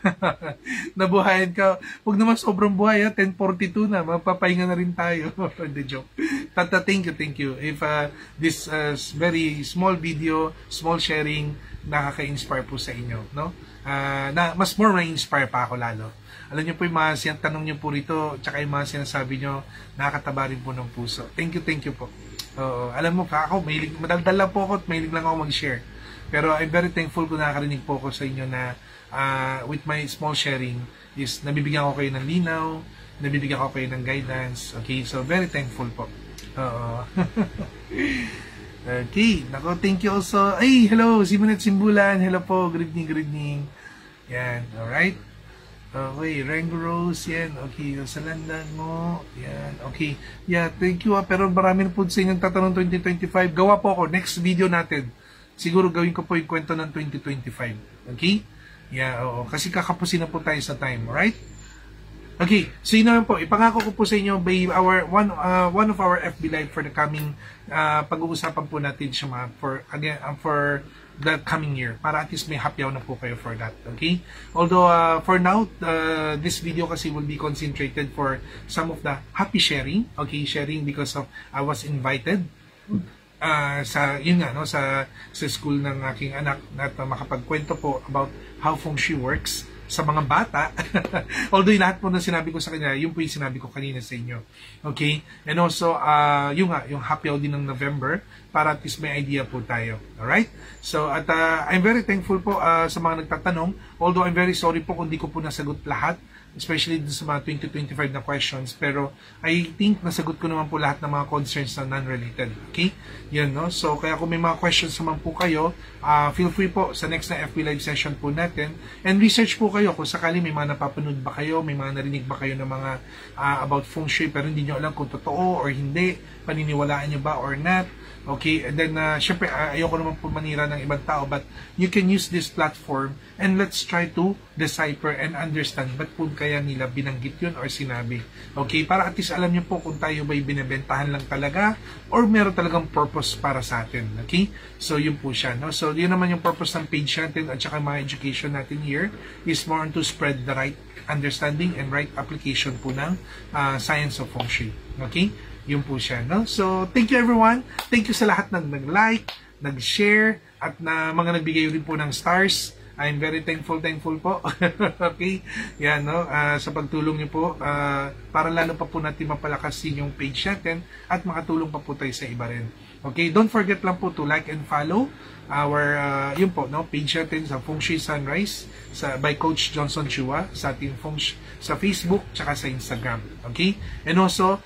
Nabuhayan ka. Huwag naman sobrang buhay, 10:42 na. Magpapahinga na rin tayo. The joke. Thank you. If this very small video, small sharing, nakaka-inspire po sa inyo, no? Mas more na-inspire pa ako lalo. Alam niyo po yung mga tanong niyo po rito, tsaka yung mga sinasabi niyo, nakakataba rin po ng puso. Thank you po. Alam mo pa ako, madaldal lang po ako at mahilig lang ako mag-share. Pero I'm very thankful kung nakakarinig po ako sa inyo na with my small sharing is nabibigyan ko kayo ng linaw, nabibigyan ko kayo ng guidance. Okay, so very thankful po. Okay, nako, thank you also. Ay, hello, Simonet Simbulan. Hello po, good evening. Yan, alright. Okay, Rango Rose, yan. Okay, sa landan mo. Yan, okay. Yeah, thank you. Pero marami na po sa inyong tatanong 2025. Gawa po ako. Next video natin. Siguro gawin ko po yung kwento ng 2025. Okay? Yeah, oo. Kasi kakapusin na po tayo sa time. Alright? Okay, so yun naman po. Ipangako ko po sa inyo by our one of our FB Live for the coming pag-uusapan po natin siya for the coming year para at least may happy na po kayo for that. Okay? Although for now this video kasi will be concentrated for some of the happy sharing. Okay, sharing because of I was invited sa yun nga no sa school ng aking anak at makapagkwento po about how feng shui works sa mga bata. Although lahat po na sinabi ko sa kanya, yun po yung sinabi ko kanina sa inyo. Okay? And also, yung happy hour din ng November para at least may idea po tayo. Alright? So, at I'm very thankful po sa mga nagtatanong. Although I'm very sorry po kung di ko po nasagot lahat, especially dun sa mga 2025 na questions. Pero I think nasagot ko naman po lahat ng mga concerns na non-related. Okay? Yan, no? So, kaya kung may mga questions naman po kayo, feel free po sa next na FB Live session po natin. And research po kayo kung sakali may mga napapanood ba kayo, may mga narinig ba kayo ng mga about feng shui pero hindi nyo alam kung totoo or hindi, paniniwalaan nyo ba or not. Okay, and then syempre ayoko naman po manira ng ibang tao, but you can use this platform and let's try to decipher and understand ba't po kaya nila binanggit yun or sinabi. Okay, para at least alam nyo po kung tayo ba'y binibentahan lang talaga or meron talagang purpose para sa atin. Okay, so yun po siya, no? So yun naman yung purpose ng page natin at saka mga education natin here is more on to spread the right understanding and right application po ng science of feng shui. Okay, yun po siya, no? So, thank you everyone. Thank you sa lahat ng nag-like, nag-share, at na mga nagbigay rin po ng stars. I'm very thankful po. Okay? Yan, no? Sa pagtulong niyo po, para lalo pa po natin mapalakasin yung page natin at makatulong pa po tayo sa iba rin. Okay? Don't forget lang po to like and follow our, yun po, no? Page natin sa Feng Shui Sunrise by Coach Johnson Chua sa ating sa Facebook tsaka sa Instagram. Okay? And also,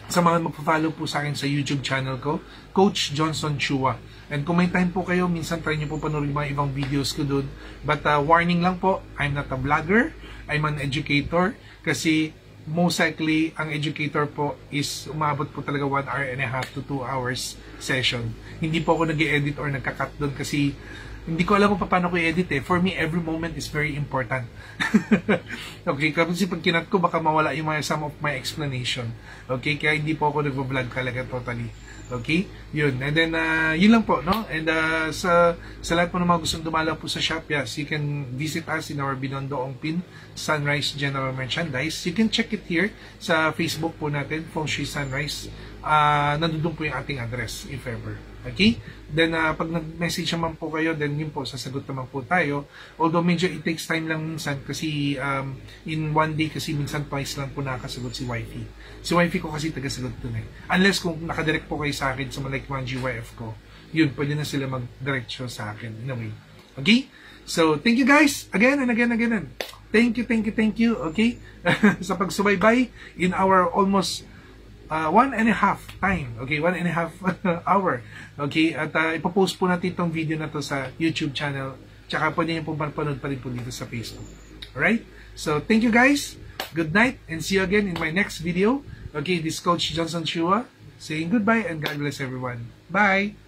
sa mga magpa-follow po sa akin sa YouTube channel ko, Coach Johnson Chua. And kung may time po kayo, minsan try nyo po panoorin mga ibang videos ko doon. But warning lang po, I'm not a vlogger, I'm an educator. Kasi most likely, ang educator po is umabot po talaga 1 hour and a half to 2 hours session. Hindi po ako nag-edit or nagka-cut doon kasi hindi ko alam kung paano ko i-edit eh. For me, every moment is very important. Okay, kasi pag kinat ko, baka mawala yung some of my explanation. Okay, kaya hindi po ako nag-vlog talaga totally. Okay, yun. And then, yun lang po, no? And sa lahat po ng mga gustong dumalaw po sa shop, yes, you can visit us in our Binondo Ongpin Sunrise General Merchandise. You can check it here sa Facebook po natin, Feng Shui Sunrise. Nandun po yung ating address, if ever. Okay? Then, pag nag-message naman po kayo, then yun po, sasagot naman po tayo. Although, medyo it takes time lang minsan kasi in one day, kasi minsan twice lang po nakasagot si Wifey. Si Wifey ko kasi tagasagot dun eh. Unless kung nakadirect po kayo sa akin sa like mga GYF ko, yun, pwede na sila mag-direct show sa akin in a way. Okay? So, thank you guys again and again and again. Thank you. Okay? Sa pagsubaybay in our almost 1.5 time. Okay, 1.5 hour. Okay, at ipopost po natin itong video na to sa YouTube channel. Tsaka pwede nyo po mapanood pa rin po dito sa Facebook. Alright? So, thank you guys. Good night and see you again in my next video. Okay, this is Coach Johnson Chua saying goodbye and God bless everyone. Bye!